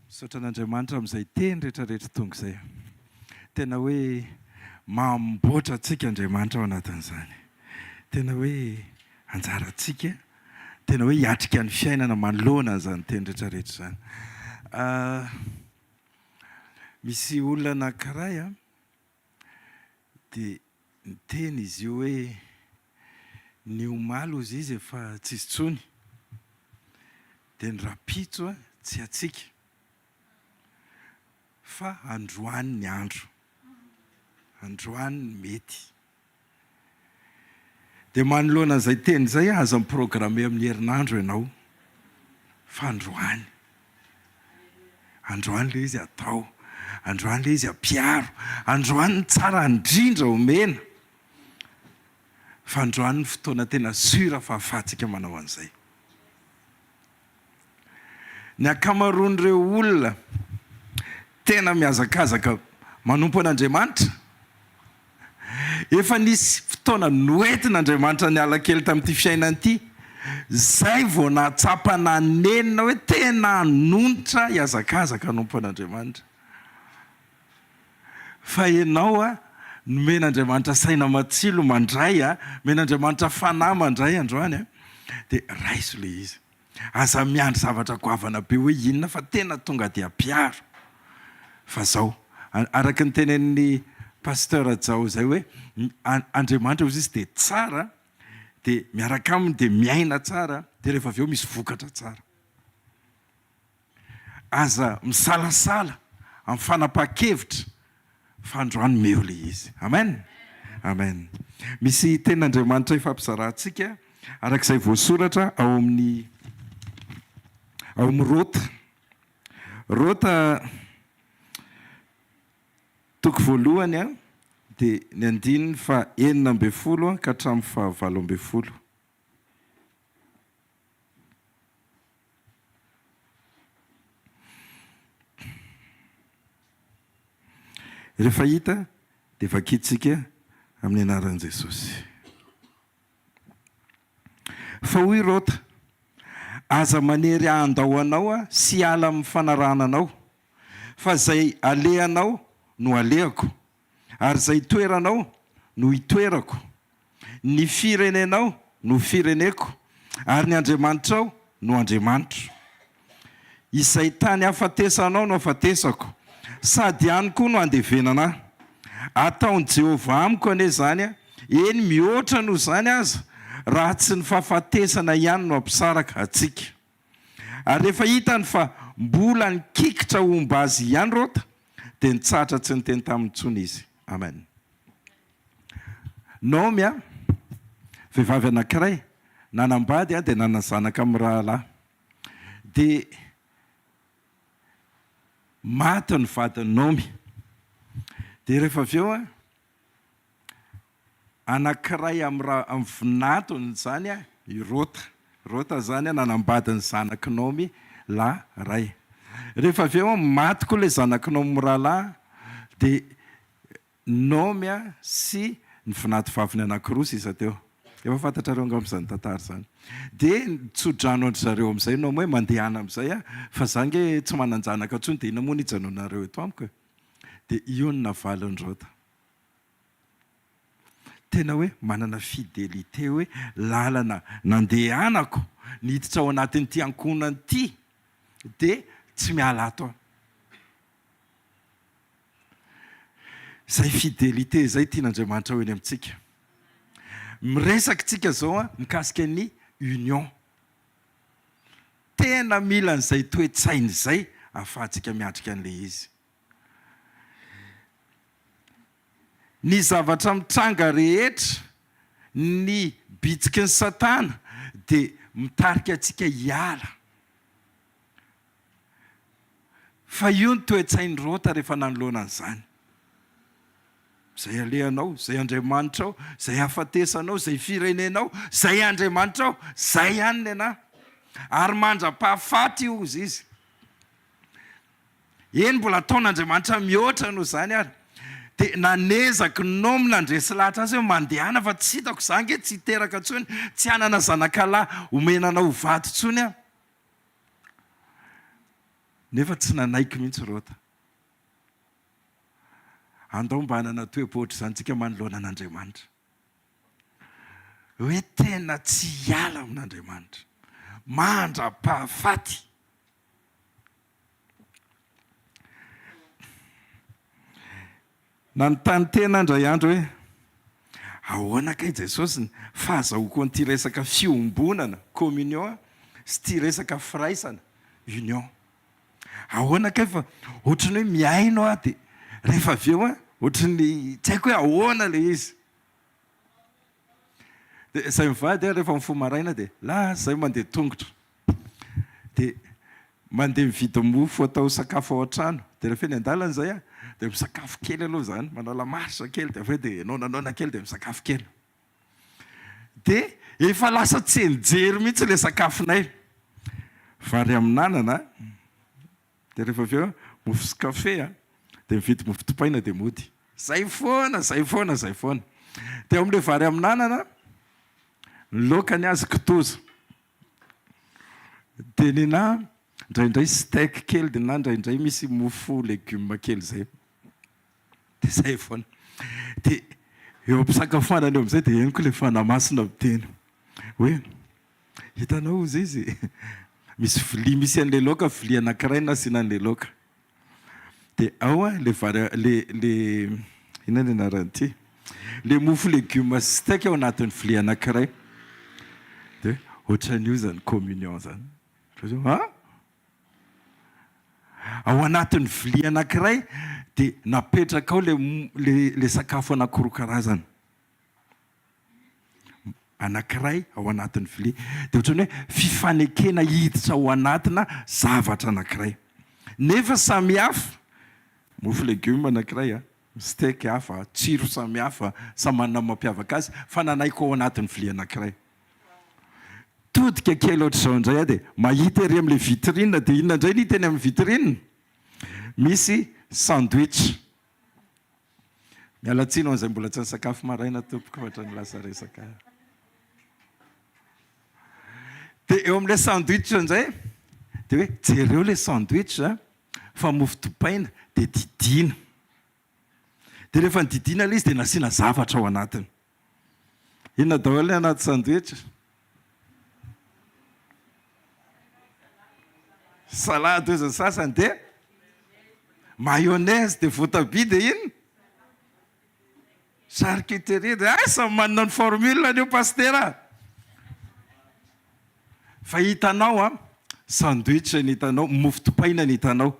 Misaotra an'Andriamanitra amin'izay teny rehetrarehetra tonga izay. Tena hoe mamboatra antsika Andriamanitra ao anatin'izany. Tena hoe anjara antsika. Tena hoe hiatrika ny fiainana manoloana izany teny rehetrarehetra izany. Misy olona anankiray a, dia ny teny izy io hoe ny omaly ozy izy efa tsisy tsony, dia ny rapitso a tsy atsika, fa androany ny andro, androany ny mety. Dia manoloana izay teny izay aza miprograme amin'ny herinandro ianao, fa androany. Androany ilay izy atao, androany ilay izy ampiaro, androany ny tsara indrindra omena, fa androany ny fotoana tena sura fa ahafahantsika manao an'izay. Ny ankamaroan'ireo olona tena mihazakazaka manompo an'Andriamanitra, efa nisy fotoana noentin'Andriamanitra ny alakely tamin'ity fiainana ity, zay vao nahatsapa nanenina hoe tena hanonitra hiazakazaka hanompo an'Andriamanitra. Fa ianao a, nomen'Andriamanitra saina matsilo mandray a, men'Andriamanitra fanahy mandray androany a, dia raiso ilay izy. Aza miandry zavatra goavana be hoe inona fa tena tonga dia ampiaro. Fa zao, araka ny tenen'ny pasteur Jao zay hoe Andriamanitra ozy izy dia tsara, dia miaraka aminy dia miaina tsara, dia rehefa avy eo misy vokatra tsara. Aza misalasala amin'ny fanapahan-kevitra, fa androany meo ilay izy. Amen. Amen. Misy tenin'Andriamanitra ifampizarantsika arak'izay voasoratra ao amin'ny Rota toko voalohany a, dia ny 9:9 ka hatramin'ny 12. Rehefa hita dia vakitsika amin'ny anaran'i Jesosy. Fa hoy Rota, aza manery andao anao a, sy ala amin'ny fanarananao, fa zay alehanao no alehako, ary zay toeranao no hitoerako, ny firenenao no fireneko, ary ny Andriamanitrao no Andriamanitro. Izay tany hafatesanao no hafatesako, sady ihany koa no andevenana. Ataon'i Jehovah amiko anie zany a, eny mihoatra noho zany aza, raha tsy ny fahafatesana ihany no ampisaraka atsika. Ary rehefa hitany fa mbola nikikitra omba azy ihany Rota, dia nitsatra tsy ny teny tamin'ny tsony izy. Amen. Naomi a, vehivavy anankiray, nanambady a dia nanazanaka amin'ny rahalahy. Dia maty ny vadiny Naomi. Dia rehefa avy eo a, anankiray amin'ny vinatony zany a, i Rota zany a nanambady ny zanaky Naomi lahy ray. Rehefa avy eo maty koa ilay zanaky Naomi rahalahy, dia Naomi a sy ny vinaty vaviny anankiroa sisa teo. Efa fantatrareo nga amin'izany tantara izany. Dia nitsodrano andry zareo amin'izay Naomi hoe mandehana amin'izay a, fa zange tsy manan-janaka intsony, dia ina moa ny hijanonareo eto amiko. Dia io ny navaliny Rota. Tena hoe manana fidelité hoe lalana nandehanako niditra ao anatin'ity ankonana ity, dia tsy miala ato aho. Zay fidelité zay tian'Andriamanitra ho eny amintsika. Miresaka tsika zao a, mikasika ny union. Tena mila n'izay toe-tsainy izay ahafahantsika miatrika an'ilay izy. Ny zavatra mitranga rehetra, ny bitsiky ny Satana, dia mitarika antsika hiala. Fa io ny toe-tsainy Rota rehefa nanoloana an'izany. zay alehanao, zay Andriamanitra ao, zay hafatesanao, zay firenenao, zay Andriamanitra ao, zay ihany ny anahy. Ary mandra-pahafaty ozy izy. Eny mbola ataon'Andriamanitra mihoatra no zany ary. Dia nanezaky nomy nandresy lahatra azy hoe mandehana fa tsy hitako zange tsy hiteraka ntsony, tsy hanana zanakalahy omenana ho vato ntsony aho. Nefa tsy nanaiky mihitsy rota. Andao mba hanana toe-pohatra izany tsika manoloana an'Andriamanitra. Hoe tena tsy hiala amin'Andriamanitra. Mandra-pahafaty. Nanontany tena indray andro hoe ahoana kay Jesosy fahazahoako an'ity resaka fiombonana, communion, sy ity resaka firaisana, union. Ahoana kay fa ohatrany hoe miaino aho dia rehefa avy eo ohatrany tsy haiko hoe ahoana le izy. Dia izay mivady rehefa mifoha maraina dia zay mandeha tongotra. Dia mandeha mividy mofo atao sakafo ao an-trano. Dia rehefa eny an-dalana izay dia misakafo kely aloha izany, manao lamaritra kely, dia avy eo dia naonanaona kely dia misakafo kely. Dia efa lasa tsy enjery mihitsy ilay sakafonay. Vary amin'anana, dia rehefa avy eo mofo sy kafe, dia mividy mofo topaina dia mody. Zay foana. Dia amin'ilay vary amin'anana, ny laokany azy kitoza. Dia nina indraindray steak kely, dia na indraindray misy mofo legioma kely zay. Dia zay foana. Dia eo am-pisakafoanana eo amin'izay dia eny koa ilay fanamasina miteny hoe hitanao izy izy misy vilia misy an'ilay laoka, vilia anankiray nasiana an'ilay laoka. Dia ao le inona ny anaran'ity, le mofo legioma sy steak ao anatin'ny vilia anankiray. Dia ohatran'io zany communion zany. Ao anatin'ny vilia anankiray dia napetraka ao le sakafo anankiroa karazana. Anankiray ao anatin'ny vilia. Dia ohatrany hoe fifanekena hiditra ao anatina zavatra anankiray. Nefa samy hafa. Mofo legioma anankiray, steak hafa, tsiro samy hafa, samy manana mampiavaka azy, fa nanaiko ao anatin'ny vilia anankiray. Todika kely ohatr'izao indray dia mahita ery amin'ilay vitrine, dia inona indray ny hita eny amin'ny vitrine? Misy sandwich. Miala tsiny ho an'izay mbola tsy nisakafo maraina tompoko fa ohatrany lasa resaka. Dia eo amin'ilay sandwich indray dia hoe jereo ilay sandwich fa mofo topaina dia didina. Dia rehefa nididina ilay izy dia nasiana zavatra ao anatiny. Inona daholo anaty sandwich? Salady hoy ny sasany dia mayonnaise dia voatabia dia ino? Charcuterie dia samy manana ny formule an'io pastera. Fa hitanao sandwich ny hitanao, mofo topaina ny hitanao,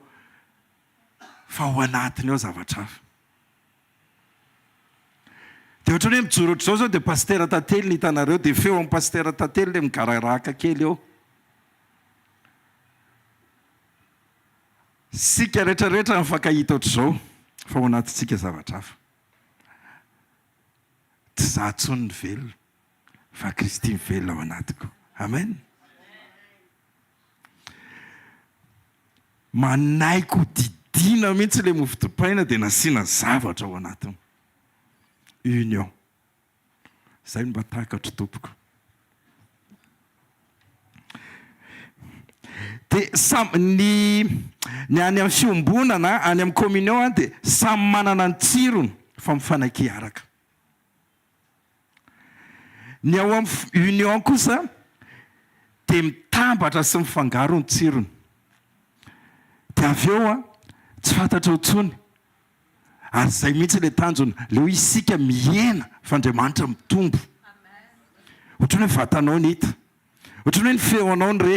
fa ao anatiny ao zavatra hafa. Dia ohatrany hoe mijoro ohatr'izao zao dia pastera tantely ny hitanareo, dia feo amin'ny pastera tantely ilay migararaka kely eo. Sika rehetrarehetra mifankahita ohatr'izao, fa ao anatintsika zavatra hafa. Tsy izaho intsony ny velona, fa Kristy mivelona ao anatiko. Amen. Manaiko didina mihitsy ilay mofo topaina dia nasiana zavatra ao anatiny. Union. Izay mba takatro tompoko. Dia ny any amin'ny fiombonana, any amin'ny communion dia samy manana ny tsirony fa mifanaiky araka. Ny ao amin'ny union kosa dia mitambatra sy mifangaro ny tsirony. Dia avy eo tsy fantatra intsony. Ary izay mihitsy ilay tanjony, leo isika mihena fa Andriamanitra mitombo. Ohatrany hoe vatanao ny hita, ohatrany hoe ny feonao ny re.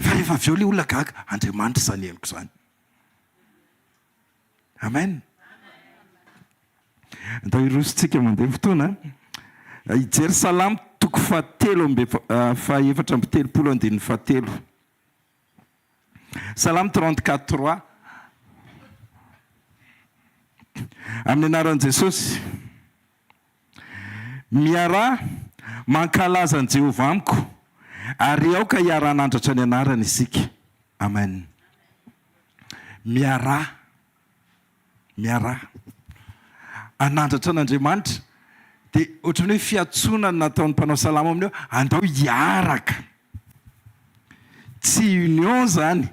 Fa rehefa avy eo ilay olona gaga, Andriamanitra izany henoko izany. Amen. Andao irosontsika mandeha fotoana. Hijery Salamo toko fahaefatra amby telopolo andininy fahatelo. Salamo 34:3. amin'ny anaran'i Jesosy. Miara mankalaza ny Jehovah amiko ary aoka hiara-nandratra ny anarany isika. Amen. Miara anandratra an'Andriamanitra dia ohatran'ny hoe fiatsonana nataon'ny mpanao salamo amin'io, andao hiaraka. Tsy union zany,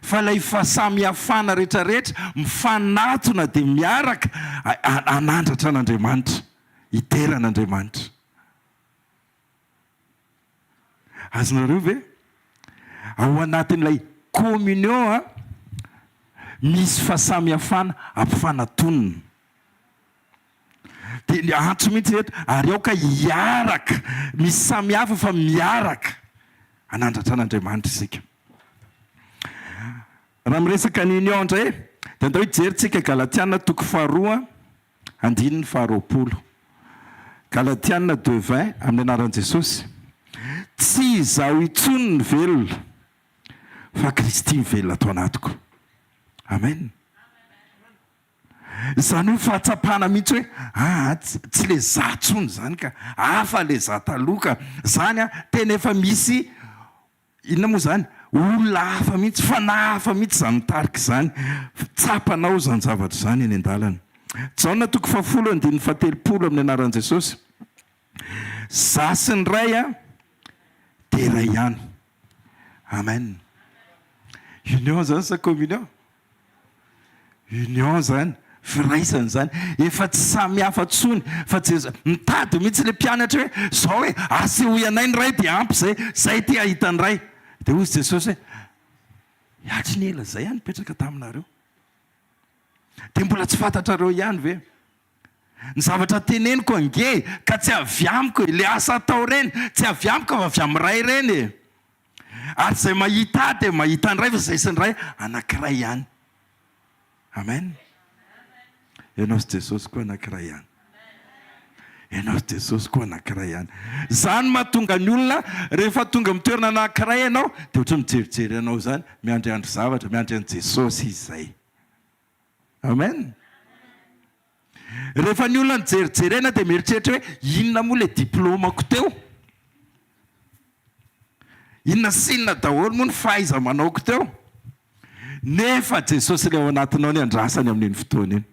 fa ilay fahasamihafana rehetrarehetra mifanatona dia miaraka anandratra an'Andriamanitra, hiteran'Andriamanitra. Azonareo ve? Ao anatin'ilay communion misy fahasamihafana ampifanantonina. Dia antso mihitsy rehetra ary aoka hiaraka, misy samihafa fa miaraka anandratra an'Andriamanitra isika. Raha miresaka ny union indray dia andao hijerintsika Galatiana 2:9-20. Galatiana 2:20 amin'ny anaran'i Jesosy. Tsy izaho intsony ny velona fa Kristy ny velona ato anatiko. Amen. Izany hoe fahatsapana mihitsy hoe tsy le za tsony zany ka hafa le za taloha ka zany tena efa misy inona moa zany olona hafa mihitsy, fanahafa mihitsy zany mitarika izany, tsapanao zany zavatra zany eny an-dalana. Jaona 4:17 amin'ny anaran'i Jesosy. Za sy ny ray dia ray ihany. Amen. Union zany sa communion? Union zany, firaisana zany, efa tsy samy hafa tsony, fa mitady mihitsy le mpianatra hoe zao hoe aseho ianay ny ray dia ampy zay ty ahita ny ray. Dia hozy Jesosy hoe hiatry ny ela zay ihany mipetraka taminareo, dia mbola tsy fantatrareo ihany ve? Ny zavatra teneniko ange ka tsy avy amiko, le asa atao reny tsy avy amiko fa avy amin'ny ray reny. Ary zay mahita dia mahita ny ray, fa zay sy ny ray anankiray ihany. Amen. Ianao sy Jesosy koa anankiray ihany. Ianao sy Jesosy koa anankiray ihany. Zany mahatonga ny olona rehefa tonga amin'ny toerana anankiray ianao dia ohatra mijerijery ianao zany, miandry andro zavatra, miandry an'i Jesosy izy zay. Amen. Rehefa ny olona nijerijerena dia mieritreritra hoe inona moa le diplômako teo, inona sy inona daholo moa ny fahaiza manaoko teo. Nefa Jesosy ilay ao anatinao ny andrasany amin'iny fotoana iny.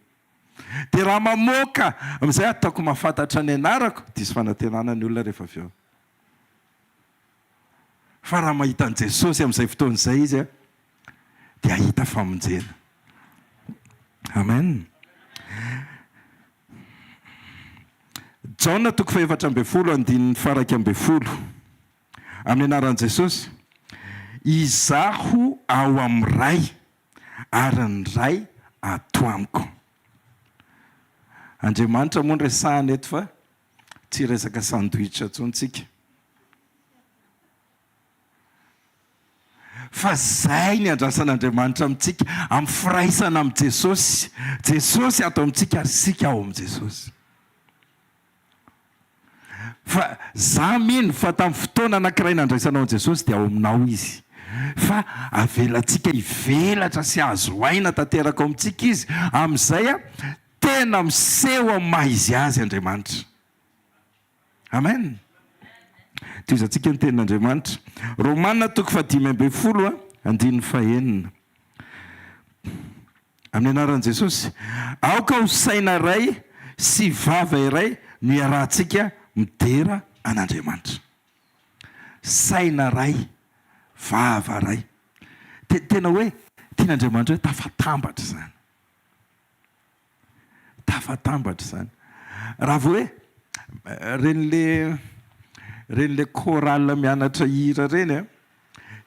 Dia raha mamoaka amin'izay ataoko mahafantatra ny anarako, diso fanantenana ny olona rehefa avy eo. Fa raha mahita an' Jesosy amin'izay fotoana izay izy dia ahita famonjena. Amen. Jaona 4:12 amin'ny anaran'i Jesosy. Izaho ao amin'ny ray ary ny ray ato amiko. Andriamanitra moa ny resahana eto fa tsy resaka sandwich intsontsika. Fa zay ny andrasan'Andriamanitra amintsika amin'ny firaisana amin'ny Jesosy. Jesosy atao amintsika ary sika ao amin'ny Jesosy. Fa za mino fa tamin'ny fotoana anankiray nandraisanao an'i Jesosy dia ao aminao izy. Fa avelantsika hivelatra sy azo aina tanteraka ao amintsika izy. Amin'izay tena miseho amin'ny maha izy azy Andriamanitra. Amen. Tozantsika ny tenin'Andriamanitra. Romanina 5:9 amin'ny anaran'i Jesosy. Aoka ho saina ray sy vava iray no iarahantsika midera an'Andriamanitra. Saina ray, vava ray. Tena hoe tian'Andriamanitra hoe tafatambatra zany. Tafatambatra zany. Raha vao hoe ren'le chorale mianatra hira reny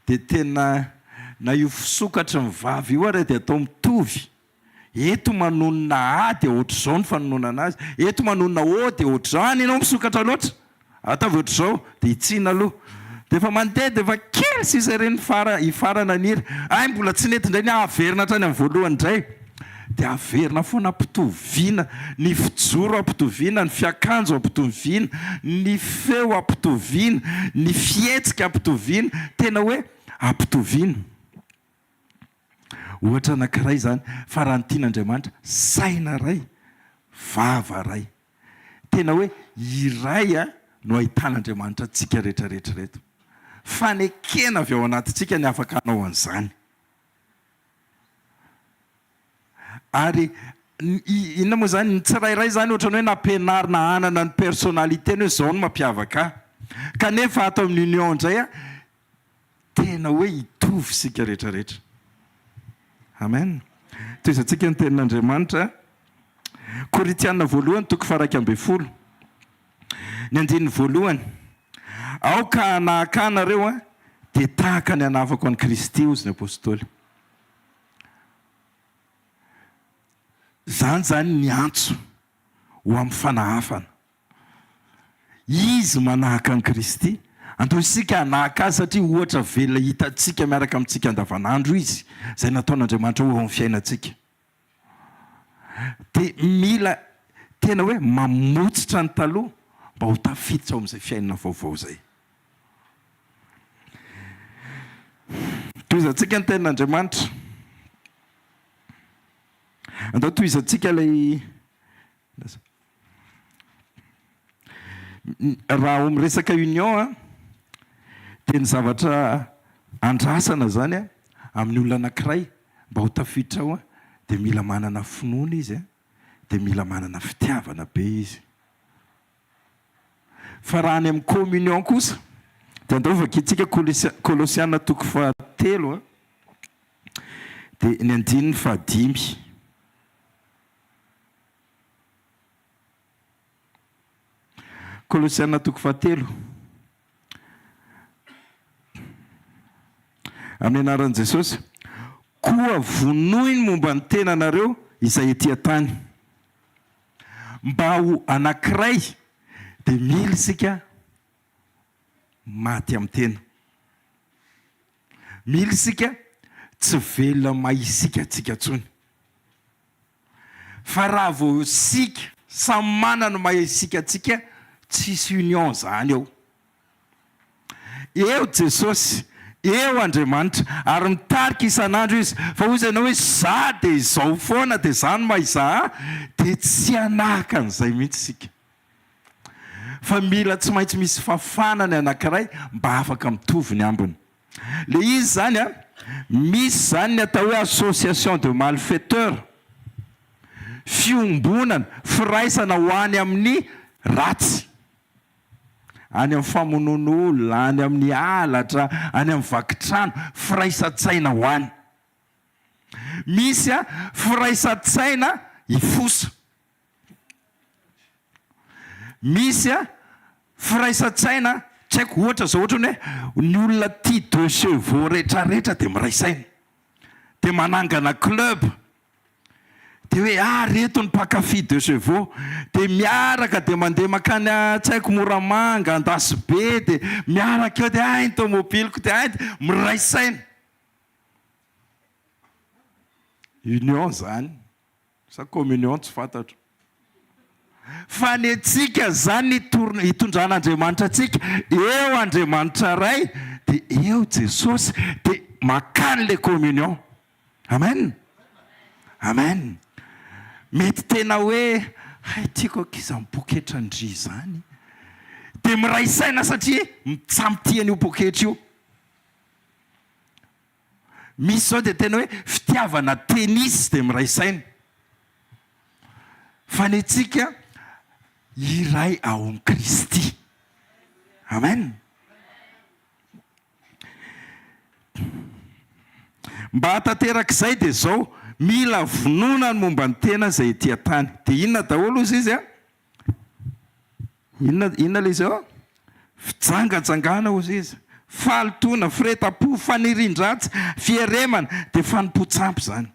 dia tena na io fisokatra ny vavy io ary dia atao mitovy. Eto manonona A dia ohatr'izao ny fanonona azy, eto manonona O dia ohatr'izao. Anao misokatra loatra, ataovy ohatr'izao dia hitsina aloha. Dia efa mandeha dia efa kely sisa ireny hifarana ny hira. Mbola tsy nety indray ny averina hatrany amin'ny voalohany indray. Dia averina foana ampitoviana, ny fijoro ampitoviana, ny fiakanjo ampitoviana, ny feo ampitoviana, ny fihetsika ampitoviana, tena hoe ampitoviana. ohatra anankiray zany fa raha ny tian'Andriamanitra saina ray vava ray. Tena hoe iray no ahitan'Andriamanitra antsika rehetrarehetra reto. Fanekena avy ao anatintsika ny afaka hanao an'izany. Ary inona moa zany ny tsirairay zany ohatrany hoe nampianarina hanana ny personnalité ny hoe zao no mampiavaka. Kanefa ato amin'ny union indray tena hoe hitovy sika rehetrarehetra. Amen. Toy izay tsika ny tenin'Andriamanitra. Koritiana voalohany toko 1:12. Ny andininy voalohany. Aoka anahaka anareo dia tahaka ny anavako an'i Kristy ozy ny apôstôly. Zany zany ny antso ho amin'ny fanahafana. Izy manahaka an'i Kristy. Andao isika anahaka azy satria ohatra velona hitantsika miaraka amintsika andavanandro izy. Izay nataon'Andriamanitra ho amin'ny fiainantsika. Dia mila tena hoe mamotsitra ny taloha mba ho tafiditra ao amin'izay fiainana vaovao izay. Tohizantsika ny tenin'Andriamanitra. Andao tohizantsika ilay raha miresaka union dia ny zavatra andrasana zany amin'ny olona anankiray mba ho tafiditra ao dia mila manana finoana izy dia mila manana fitiavana be izy. Fa raha any amin'ny communion kosa dia andao vakitsika Kolosiana toko 3 dia ny andininy 5. Kolosiana toko 3 amin'ny anaran'i Jesosy. Koa vonoiny momba ny tenanareo izay etỳ tany. Mba ho anankiray dia mila isika maty amin'ny tena. Mila isika tsy velona mahisika antsika ntsony. Fa raha vao isika samy manana mahisika antsika tsisy union zany eo. Eo Jesosy, eo Andriamanitra ary mitarika isan'andro izy. Fa hoy izy hoe za dia izao foana dia zany mahiza dia tsy hanahaka an'izay mihitsy isika. Fa mila tsy maintsy misy fafanany anankiray mba afaka mitovy ny ambiny. Le izy zany misy zany ny atao hoe association de malfaiteurs. Fiombonana, firaisana ho any amin'ny ratsy. Any amin'ny famonoan'olona, any amin'ny halatra, any amin'ny vakitrano, firaisan-tsaina ho any. Misy firaisan-tsaina hifosa. Misy firaisan-tsaina tsy haiko ohatra zao ohatra hoe ny olona tia de chevaux rehetrarehetra dia miraisaina. Dia manangana club. Dia hoe reto ny mpakafy de chevaux. Dia miaraka dia mandeha makany tsy haiko Moramanga, Andasibe dia miaraka eo dia ny tomobiliko dia miraisaina. Union zany. Sa communion tsy fantatro. Fa ny antsika zany hitondran'Andriamanitra antsika. Eo Andriamanitra ray dia eo Jesosy dia makany le communion. Amen. Amen. Mety tena hoe tiako akiza mipoketra andry zany. Dia miraisaina satria mitsamitiany io poketra io. Misy zao dia tena hoe fitiavana tenisy dia miraisaina. Fa ny antsika iray ao amin'ny Kristy. Amen. Mba hataterak'izay dia zao mila vonona ny momba ny tena izay etỳ tany. Dia inona daholo izy izy inona le izy fijangatsangana ozy izy. Falotona, firetapo, fanirian-dratsy, fieremana dia fanompo-tsampy zany.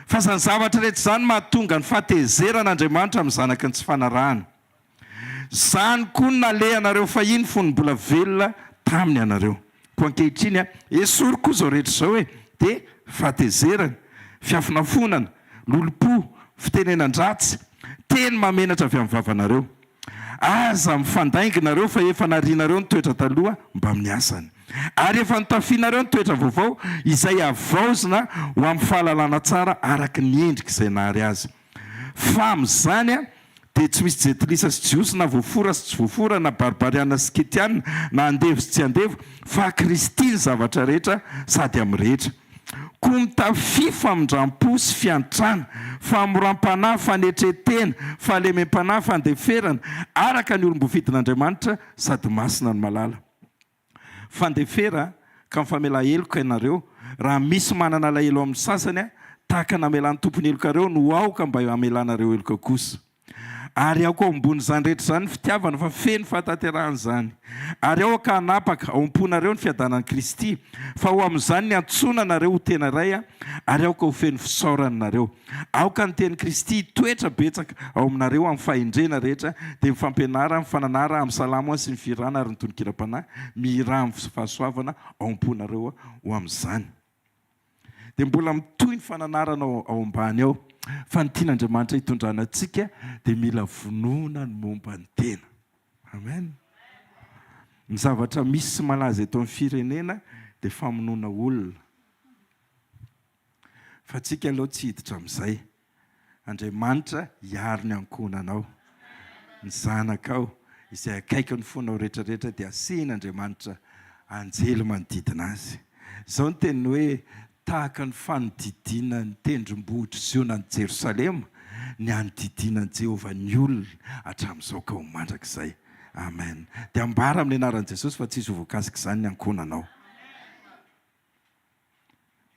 Fa zany zavatra rehetra zany mahatonga ny fahatezeran'Andriamanitra amin'ny zanaka ny tsy fanarahana. Zany koa nalehanareo fahiny fony mbola velona taminy anareo. Koa ankehitriny esory koa zao rehetra zao hoe dia fahatezerana, fiafinafonana, lolopo, fitenenan-dratsy, teny mamenatra avy amin'ny vavanareo. Aza mifandainginareo fa efa narianareo ny toetra taloha mba amin'ny asany. Ary efa notafianareo ny toetra vaovao izay avaozina ho amin'ny fahalalana tsara araka ny endrika izay nahary azy. Fa amin'izany dia tsy misy jetilisa sy jiosy na voafora sy tsy voafora na baribariana sy kitiana na andevo sy tsy andevo fa Kristy ny zavatra rehetra sady amin'ny rehetra. Koa mitafifa amindram-po sy fiantrana, famoram-panahy, fanetretena, fahalemem-panahy, fandeferana araka ny olom-boafidin'Andriamanitra sady masina no malala. Fandefera ka mifamela heloka ianareo, raha misy manana alahelo amin'ny sasany tahaka namelan'ny tompony helokareo no aoka mba hamelanareo heloka kosa. Ary ao koa ambony izany rehetra izany fitiavana fa feno fahatanterahana izany. Ary ao ka hanapaka ao am-ponareo ny fiadanan'i Kristy, fa ho amin'izany ny antsonanareo ho tena iray, ary ao ka ho feno fisaoranareo. Ao ka ny tenin'i Kristy toetra betsaka ao aminareo amin'ny fahendrena rehetra, dia mifampianara, mifananara amin'ny salama sy ny firana ary ny tonokiram-panahy, mihira amin'ny fahasoavana ao am-ponareo ho amin'izany. Dia mbola mitohy ny fananarana ao ambany ao. Fa ny tian'Andriamanitra hitondrana antsika dia mila vonoina ny momba ny tena. Amen. Ny zavatra misy sy malaza eto amin'ny firenena dia famonoana olona. Fa antsika aloha tsy hiditra amin'izay. Andriamanitra hiaro ny ankonanao, ny zanakao izay akaiky ny fonao rehetrarehetra dia asian'Andriamanitra anjely manodidina azy. Izao ny teniny hoe tahaka ny fanodidina ny tendrombohitra Ziona ny Jerosalema, ny anodidina ny Jehovah ny olona hatramin'izao ka ho mandrakizay. Amen. Dia ambara amin'ny anaran'i Jesosy fa tsisy ho voakasika izany ny ankonanao.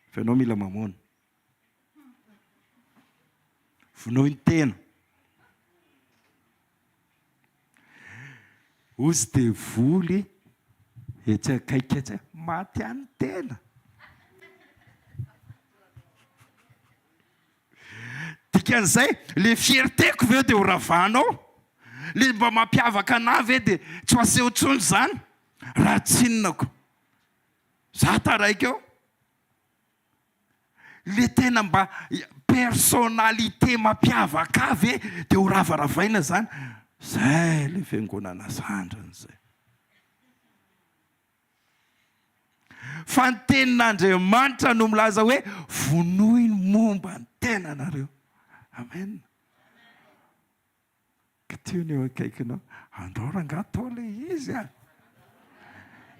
Fa ianao mila mamoana. Vonoa ny tena. Ozy dia voly etsy akaiky etsy maty any tena. Dikan'izay, le fiertéko ve dia ho ravanao, le mba mampiavaka anahy ve dia tsy ho aseho intsony izany, raha tsinonako. Za taraiky eo. Le tena mba personnalité mampiavaka ve dia ho ravaravaina izany. Zay le fiangonana sandran'izay. Fa ny tenin'Andriamanitra no milaza hoe vonoiny momba ny tena anareo. Amen. Ka teo ny eo akaikinao, andao ranga atao ilay izy a.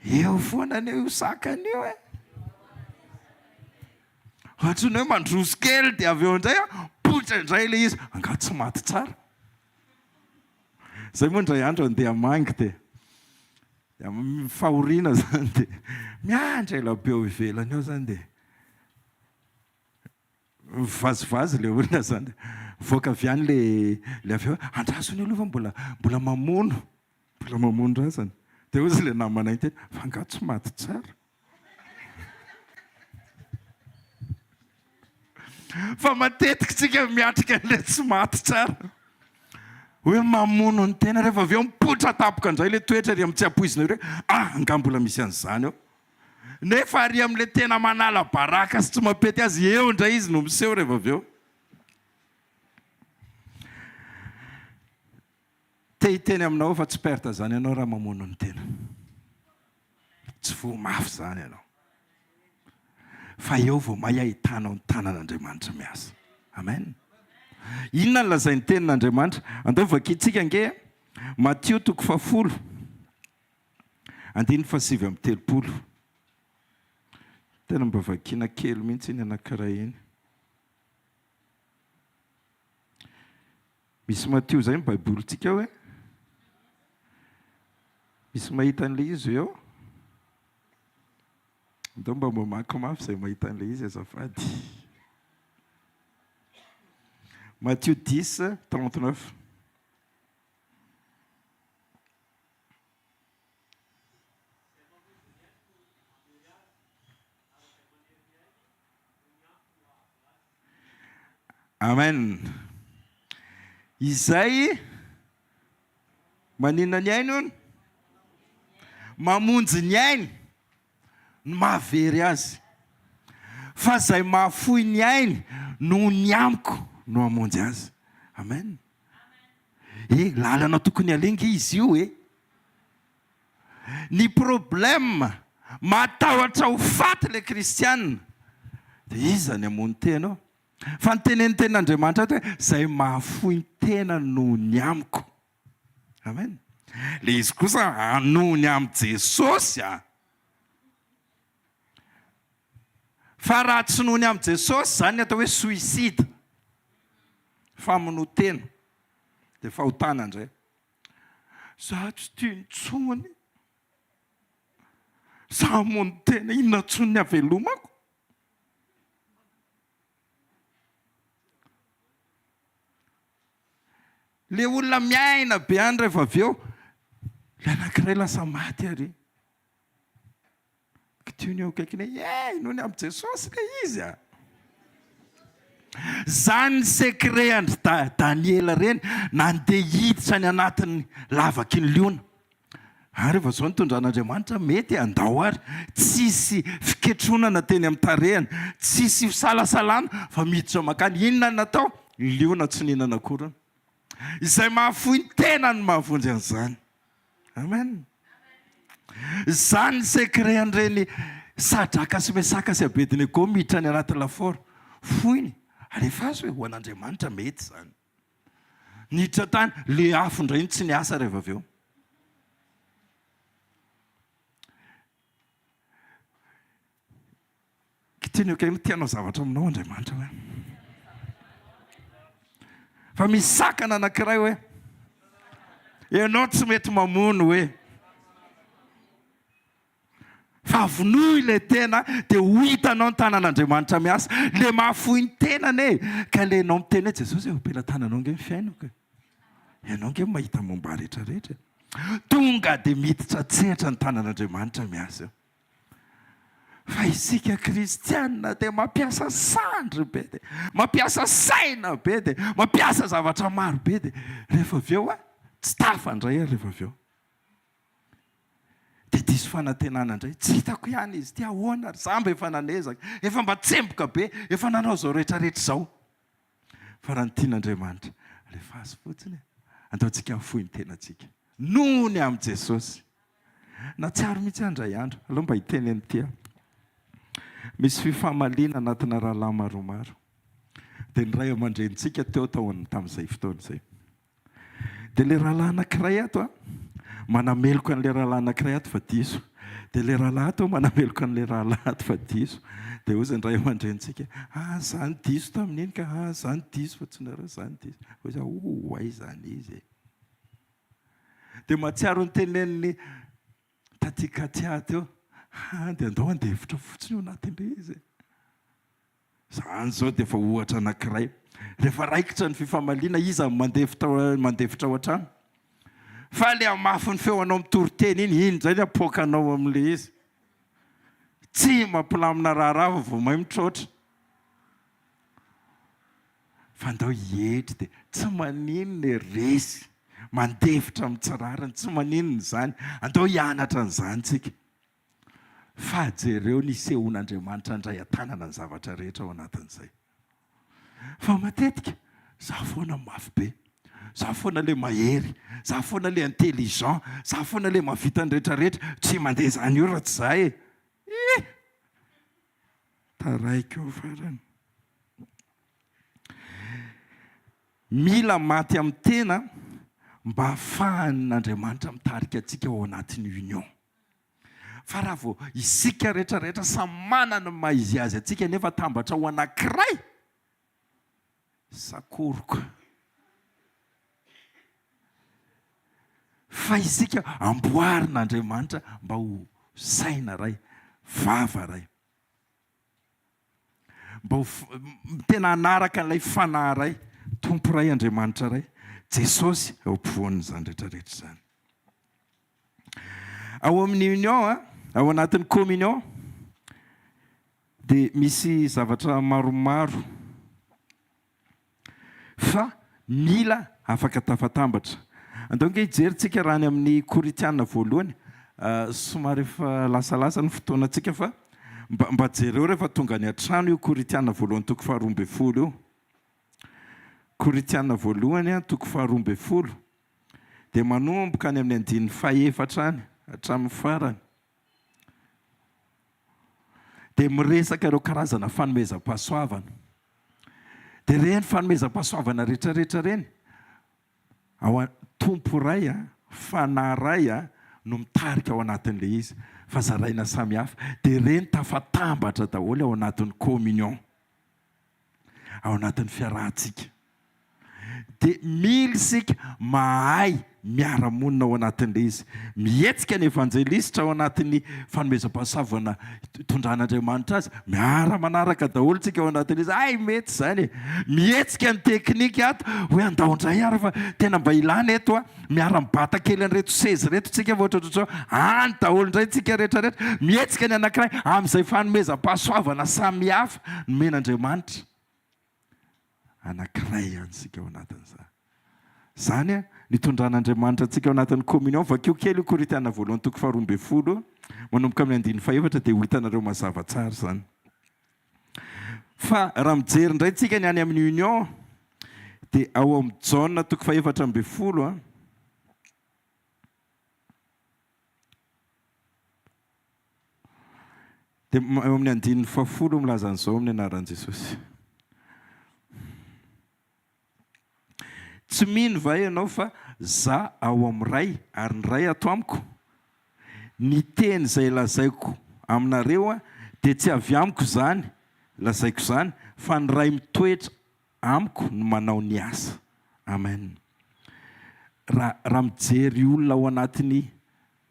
Eo foana ny eo sakany eo e. Ohatrany hoe mandroso kely dia avy eo indray poitra indray ilay izy, anga tsy maty tsara. Zay moa indray andro andeha mangy dia fahoriana zany dia miandry ela be eo ivelany eo zany dia vazivazy le olona zany. Voaka avy any le avy eo, andrasony io aloha mbola mamono. Mbola mamono razany. Dia ozy le namanay teny, fa anga tsy maty tsara. Fa matetika tsika miatrika an'ilay tsy maty tsara. Hoe mamono ny tena rehefa avy eo mipotra tapoka indray le toetra ry amin'ny tsy ampoizina ireo. Anga mbola misy an'izany eo. Nefa ary amin'ilay tena manala baraka sy tsy mampety azy eo indray izy no miseho rehefa avy eo. Te hiteny aminao fa tsy perta izany ianao raha mamono ny tena. Tsy vo mafy izany ianao. Fa eo vao mahahitanao ny tanan'Andriamanitra miasa. Amen. Inona no lazainy tenin'Andriamanitra? Andao vakintsika ange Matthieu 10, 7-30. Tena mba vakiana kely mihitsy iny anankiray iny. Misy Matthieu zay ny baibolitsika hoe? Misy mahita an'ilay izy eo? Andao mba mamaky mafy izay mahita an'ilay izy azafady. Matthieu 10, 39. Amen. Izay maninona ny ainy hono? Mamonjy ny ainy no mahavery azy. Fa izay mahafoy ny ainy no ny amiko no hamonjy azy. Amen. Lalana tokony halenga izy io e. Ny problème matahotra ho faty ilay kristianina dia izy zany hamono tena ao. Fa nytenen'ny tenin'Andriamanitra ato hoe izay mahafohy ny tena noho ny amiko. Amen. Ilay izy kosa hanony amin'ny Jesosy fa raha tsy nohony amin'ny Jesosy zany atao hoe suicide, famonotena, dia fahotana indray. Za tsy tia ntsony, za hamono tena, inona ntsony havelomako? Le olona miaina be any rehefa avy eo, le anankiray lasa maty ary. Kitiony eo akaikiny nohony amin'ny Jesosy le izy Zany sekre andry Daniela reny nandeha hiditra ny anatin'ny lavaky ny liona. Rehefa zao ny tondran'Andriamanitra mety andao ary, tsisy fiketronana teny amin'ny tarehany, tsisy fisalasalana fa miditra makany. Inona natao? Ny liona tsy nihinana akory. Izay mahafohy ny tena no mahavonjy an'izany. Amen. Zany sekre an'ireny Sadraka sy Mesaka sy Abednego miditra ny anaty lafaoro. Foiny. Alefa azy hoe ho an'Andriamanitra mety zany. Niditra tany, le afo indray tsy niasa rehefa avy eo. Kiteny okay, tianao zavatra aminao Andriamanitra hoe. Fa misy sakana anankiray hoe ianao tsy mety mamono hoe. Fa vonoy ilay tena dia ho hitanao ny tanan'Andriamanitra miasa. Le mahafohy ny tenany ka le anao miteny hoe Jesosy ho pelatananao nge ny fiainako. Ianao nge mahita momba rehetrarehetra. Tonga dia miditra tsehatra ny tanan'Andriamanitra miasa. Fa isika kristianina dia mampiasa sandry be dia mampiasa saina be dia mampiasa zavatra maro be dia rehefa avy eo tsy tafandray rehefa avy eo. Dia diso fanantenana indray. Tsy hitako ihany izy ty ahoana ary za mba efa nanezaka, efa mba tsemboka be, efa nanao zao rehetrarehetra izao. Fa raha ny tian'Andriamanitra, alefa azy fotsiny andaontsika hafohy ny tenantsika nohony amin'ny Jesosy. Na tsy aro mihitsy andray andro, aloha mba hiteny an'ity. Misy fifamalina anatina rahalahy maromaro. Dia ny ray aman-drenitsika teo tamin'izay fotoana izay. Dia ilay rahalahy anankiray ato manameloka an'ilay rahalahy anankiray ato fa diso. Dia ilay rahalahy ato manameloka an'ilay rahalahy ato fa diso. Dia hoy ny ray aman-drenitsika, zany diso tamin'iny ka, zany diso fa tsy nareo zany diso. Hoy ay zany izy. Dia mahatsiaro ny tenen'ny tatikatia teo. Dia andao andevitra fotsiny eo anatin'ilay izy. Zany zao dia efa ohatra anankiray. Rehefa raikitra ny fifamaliana, iza mandevitra ao an-trano. Fa le amafy ny feonao mitory-teny iny zay ny apokanao amin'ilay izy. Tsy mampilamina raharava vao mahay mitroatra. Fa andao hietry dia tsy manino ny resy. Mandevitra amin'ny tsirariny, tsy manino zany. Andao hianatra an'izany tsika. Fa jereo nisehon'Andriamanitra andray an-tanana ny zavatra rehetra ao anatin'izay. Fa matetika, za foana mafy be, za foana le mahery, za foana le intelligent, za foana le mavita ny rehetrarehetra, tsy mandeha zany io raha tsy zahay. Taraiko eo farany. Mila maty amin'ny tena mba ahafahan'Andriamanitra mitarika antsika ao anatin'ny union. Fa raha vao isika rehetrarehetra samy manana ny maha izy azy antsika nefa tambatra ho anankiray, sakoroko. Fa isika amboarin'Andriamanitra mba ho saina ray, vava ray. Mba ho tena anaraka an'ilay fanahy ray, tompo ray Andriamanitra ray. Jesosy ao ampovoan'izany rehetrarehetra izany. Ao amin'ny union, ao anatin'ny communion, dia misy zavatra maromaro. Fa mila afaka tafatambatra. Andao nge hijerintsika raha ny amin'ny Koritiana voalohany, somary efa lasalasa ny fotoanantsika fa mba jereo rehefa tonga ny an-trano io Koritiana voalohany toko 12 io. Koritiana voalohany toko 12. Dia manomboka any amin'ny 9 faha efatra any hatramin'ny farany. dia miresaka ireo karazana fanomezam-pahasoavana. Dia reny fanomezam-pahasoavana rehetrarehetra reny tompo ray fanahy ray no mitarika ao anatin'ilay izy fa zaraina samihafa. Dia reny tafatambatra daholo ao anatin'ny communion, ao anatin'ny fiarahantsika. Dia mila isika mahay miara-monina ao anatin'ilay izy. Mihetsika ny evanjelistra ao anatin'ny fanomezam-pahasoavana tondran'Andriamanitra azy, miara-manaraka daholo tsika ao anatin'ilay izy. Ay, mety zany. Mihetsika ny teknika ato hoe andaondray ary fa tena mba ilana eto miara-mibata kely an'ireto sezy reto tsika voatratra any daholo indray tsika rehetrarehetra. Mihetsika ny anankiray amin'izay fanomezam-pahasoavana samihafa nomen'Andriamanitra. Anankiray antsika ao anatin'izany. Zany nitondran'Andriamanitra antsika ao anatin'ny communion. Vakeo kely io Korintana voalohany toko 12 manomboka amin'ny 14 dia ho hitanareo mazava tsara zany. Fa raha mijery indray tsika ny any amin'ny union dia ao amin'ny Jaona toko 14 dia eo amin'ny 10 milaza an'izao amin'ny anaran'i Jesosy. Tsy mino va ianao fa za ao amin'ny ray ary ny ray ato amiko. Ny teny izay lazaiko aminareo dia tsy avy amiko zany lazaiko zany, fa ny ray mitoetra amiko no manao ny asa. Amen. Raha mijery olona ao anatin'ny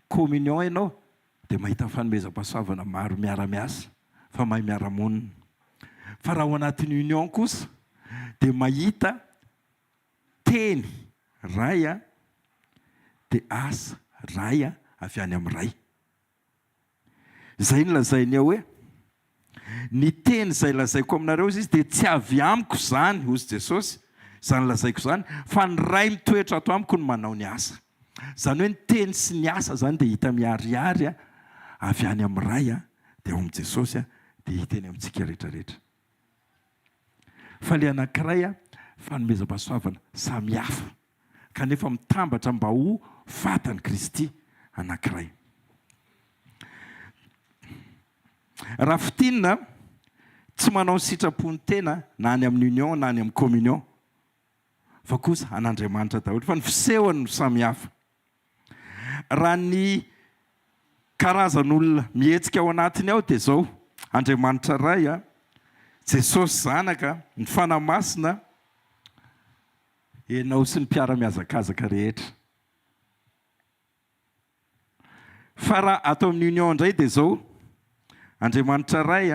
communion ianao dia mahita fanomezam-pahasoavana maro miara-miasa fa mahay miara-monina. Fa raha ao anatin'ny union kosa dia mahita teny ray dia asa ray avy any amin'ny ray. Izay no lazainy ao hoe ny teny izay lazaiko aminareo izy dia tsy avy amiko zany, hozy Jesosy, izany lazaiko zany, fa ny ray mitoetra ato amiko no manao ny asa. Izany hoe ny teny sy ny asa zany dia hita miharihary avy any amin'ny ray dia ao amin'i Jesosy dia hita eny amintsika rehetrarehetra. Fa ilay anankiray fanomezam-pahasoavana samihafa kanefa mitambatra mba ho vatany Kristy anankiray. Raha fitinina tsy manao sitrapony tena na any amin'ny union na any amin'ny communion fa kosa an'Andriamanitra daholo, fa ny fisehony no samihafa. Raha ny karazan'olona mihetsika ao anatiny ao dia zao: Andriamanitra ray, Jesosy zanaka, ny fanahy masina, ianao sy ny mpiara-miazakazaka rehetra. Fa raha ato amin'ny union indray dia zao: Andriamanitra ray,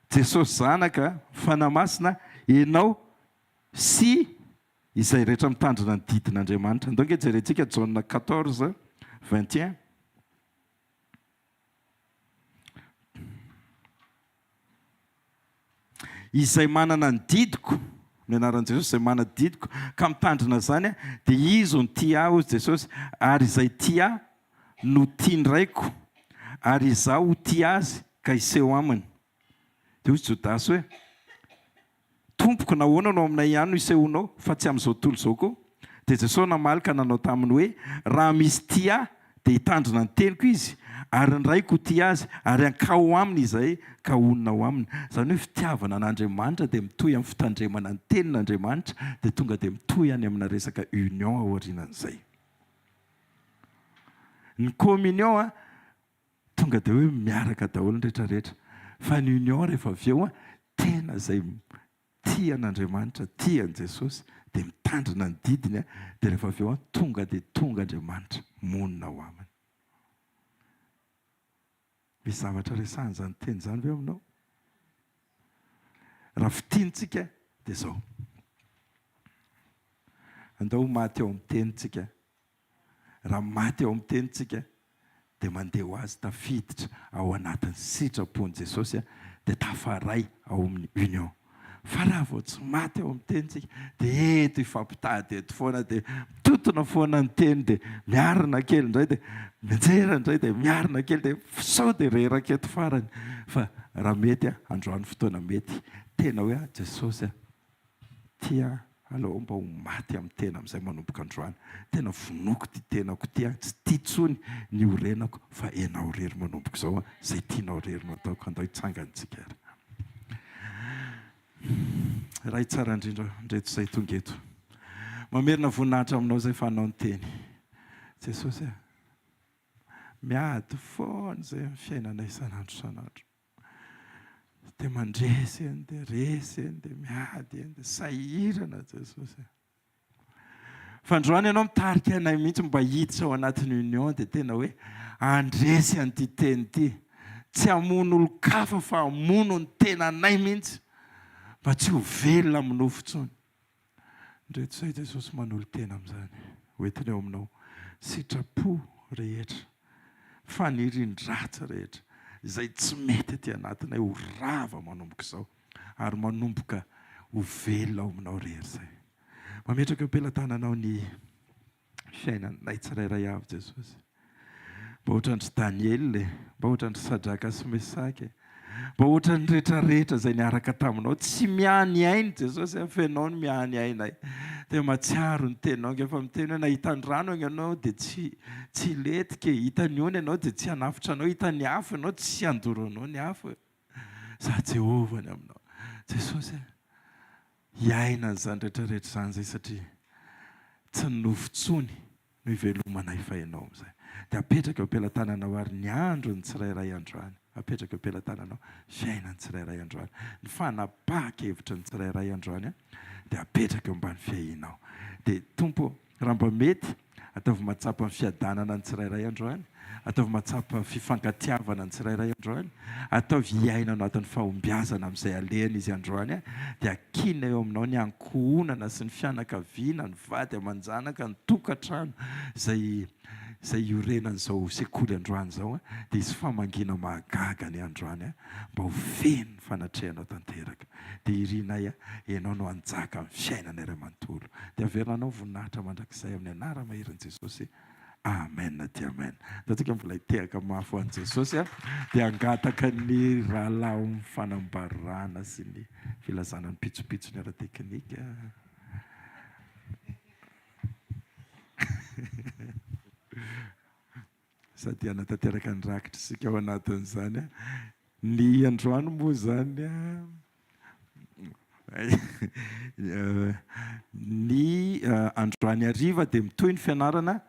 Jesosy zanaka, fanahy masina, ianao sy izay rehetra mitandrina ny didin'Andriamanitra. Donc jerentsika Jaona 14:21. Izay manana ny didiko, ny anaran'i Jesosy, izay manana didiko ka mitandrina zany dia izy no tia ahy, hozy Jesosy, ary izay tia no tiandraiko, ary izaho ho tia azy ka hiseho aminy. Dia hozy Jodasy hoe: tompoko, nahoana no aminay ihany no hisehonao fa tsy amin'izao tontolo izao koa? Dia Jesosy namaly ka nanao taminy hoe: raha misy tia dia hitandrina ny teniko izy, ary ny raiko tia azy, ary ankao aminy izay ka onona ao aminy. Izany hoe fitiavana an'Andriamanitra dia mitohy amin'ny fitandremana ny tenin'Andriamanitra dia tonga dia mitohy any amina resaka union aorianan'izay. Ny communion tonga dia hoe miaraka daholo ny rehetrarehetra, fa ny union rehefa avy eo tena izay tia an'Andriamanitra, tia an'i Jesosy dia mitandrina ny didiny dia rehefa avy eo tonga dia tonga Andriamanitra monina ao aminy. Misy zavatra resahana izany teny izany ve aminao? Raha fitinitsika dia izao: andao maty ao amin'ny tenitsika. Raha maty ao amin'ny tenitsika dia mandeha ho azy tafiditra ao anatin'ny sitrapon'i Jesosy dia tafaray ao amin'ny union. Fa raha vao tsy maty ao amin'ny tenitsika dia eto ifampitady eto foana, dia mitotona foana ny teny, dia miarina kely indray, dia mianjera indray, dia miarina kely, dia sao dia reraka eto farany. Fa raha mety androany fotoana mety tena hoe Jesosy tia aleo mba ho maty amin'ny tena amin'izay manomboka androany. Tena vonoko ty tenako ty tsy tia tsony ny orenako fa enao rery manomboka izao zay tianao rery no ataoko andao hitsangantsika ary. Raha tsara indrindra ndreto izay tonga eto. Mamerina voninahitra aminao zay fanao ny teny. Jesosy miady foana zay amin'ny fiainana isan'andro isan'andro. Dia mandresy eny dia resy eny dia miady eny dia sahirana Jesosy. Fa androany ianao mitarika anay mihitsy mba hiditra ao anatin'ny union dia tena hoe andresy an'ity teny ity. Tsy hamono olo-kafa fa hamono ny tena anay mihitsy mba tsy ho velona amin'ny nofo intsony. Ndreto izay Jesosy manolo tena amin'izany. Hoentiny eo aminao sitrapo rehetra, fanirian-dratsy rehetra izay tsy mety aty anatinay ho rava manomboka izao ary manomboka ho velona ao aminao rehetra izay. Mametraka eo am-pelantananao ny fiainanay tsirairay avy Jesosy. Mba ohatran'ny Daniel, mba ohatran'ny Sadraka sy Mesaka, mba ohatran'ny rehetrarehetra izay niaraka taminao tsy miany ainy Jesosy fa ianao no miany ainay. Dia matsiaro ny teninao efa miteny hoe nahita ny rano ianao dia tsy letika, hita ny ony ianao dia tsy hanafitra anao, hita ny afo ianao tsy handoro anao ny afo. Za Jehovah ny aminao Jesosy, hiaina an'izany rehetrarehetra izany zay satria tsy nofontsony no hivelomanay fa ianao amin'izay. Dia apetraka eo am-pelantananao ary ny andro ny tsirairay androany. Apetraka eo am-pelantananao fiaina ny tsirairay androany. Ny fanapaka-hevitra ny tsirairay androany dia apetraka eo ambany fiainao. Dia Tompo, raha mba mety ataovy matsapa ny fiadanana ny tsirairay androany, ataovy matsapa fifankatiavana ny tsirairay androany, ataovy hiaina anatin'ny fahombiazana amin'izay alehany izy androany, dia akina eo aminao ny ankohonana sy ny fianakaviana, ny vady aman-janaka, ny tokantrano izay iorenan'izao sekoly androany izao, dia izy famangina mahagaga ny androany mba ho feno ny fanatrehanao tanteraka. Dia irinay ianao no anjaka amin'ny fiainana iray manontolo. Dia averinanao voninahitra mandrakizay amin'ny anara-maheran'i Jesosy. Amen dia amen. Tatsika mbola hitehaka mafy ho an'i Jesosy dia angataka ny rahalahy amin'ny fanambarana sy ny filazana ny pitsopitso ny ara-teknika. Sady hanatanteraka ny rakitra isika ao anatin'izany. Ny androany moa zany ny androany hariva dia mitohy ny fianarana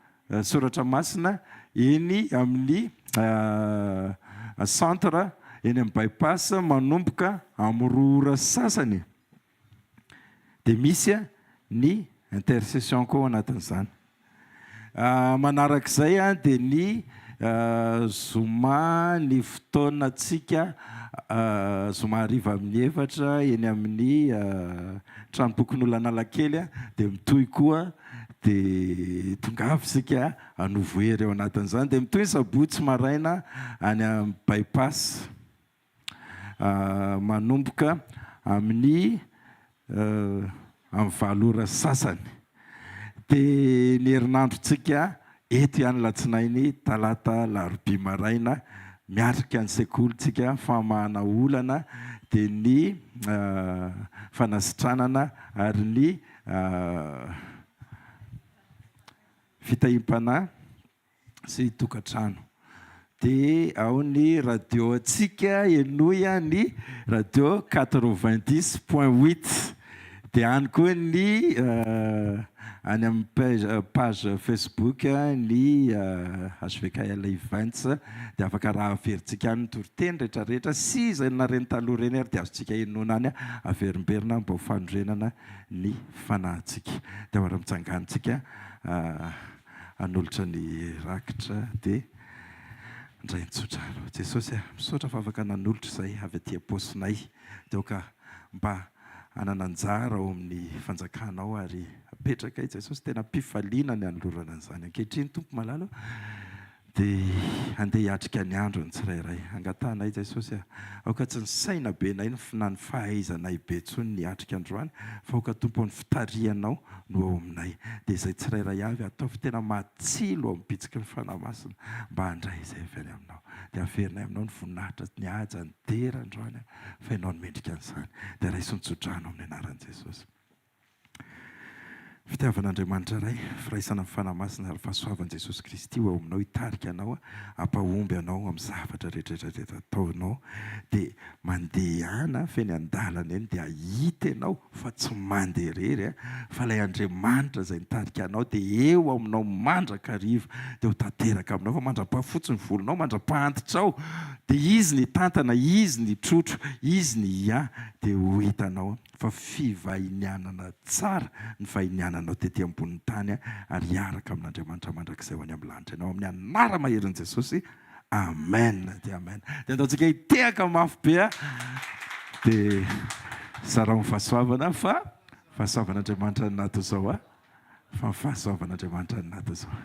soratra masina eny amin'ny centre eny amin'ny bypass manomboka amin'ny roa ora sasany. Dia misy ny intercession koa anatin'izany. Manarak'izay dia ny zoma ny fotoanatsika zoma hariva amin'ny efatra eny amin'ny tranobokon'olona Analakely dia mitohy koa. Dia tongavy isika hanovoery eo anatin'izany. Dia mitohy sabotsy maraina any amin'ny bypass manomboka amin'ny valo ora sasany. Dia ny herinandrontsika eto ihany latsinainy, talata, larobia maraina miatrika ny sekolitsika famahana olana dia ny fanasitranana ary ny fitahim-panahy sy tokantrano. Dia ao ny radio antsika enoy ny radio 90.8. Dia any koa ny any amin'ny page Facebook ny HVKL Events. Dia afaka raha averintsika any ny toriteny rehetrarehetra sy izay nareny taloha reny ary dia azontsika enona any averimberina mba ho fanorenana ny fanahintsika. Dia hoara mitsanganitsika hanolotra ny rakitra dia indray nitsotra. Jesosy misaotra fa afaka nanolotra izay avy aty am-paosinay dia ka mba hanana anjara ao amin'ny fanjakanao ary apetraka Jesosy tena mpifaliana ny anolorana an'izany ankehitriny Tompo malala dia andeha hiatrika ny andro ny tsirairay. Angatanay Jesosy aoka tsy ny saina benay na ny fahaizanay be ntsony ny hatrika androany fa aoka Tompo ny fitarianao no ao aminay. Dia izay tsirairay avy ataovy tena matsilo amin'ny bitsiky ny fanahy masina mba handray izay avy any aminao. Dia averinay aminao ny voninahitra ny haja ny dera androany fa ianao no mendrika an'izany. Dia raisy ny tsodrano amin'ny anaran'i Jesosy. Fitiavan'Andriamanitra ray, firaisana amin'ny fanahymasina ary fahasoavan'i Jesosy Kristy ho ao aminao, hitarika anao, hampahomby anao amin'ny zavatra rehetrarehetra ataonao, dia mandehana feny an-dalana eny dia hahita ianao fa tsy mandeha irery, fa ilay Andriamanitra izay nitarika anao dia eo aminao mandrakariva, dia ho tanteraka aminao, fa mandra-pahafotsy ny volonao, mandra-pahantitra ao, dia izy ny tantana, izy ny trotro, izy ny dia ho hitanao fa fivahinianana tsara ny fahiniananao tetỳ ambonin'ny tany, ary hiaraka amin'Andriamanitra mandrakizay ho any amin'ny lanitra ianao, amin'ny anara-maherin'i Jesosy. Amen dia amen. Dia ataontsika hitehaka mafy be, dia sarao ny fahasoavana, fa fahasoavan'Andriamanitra no nato izao, fa fahasoavan'Andriamanitra no nato izao.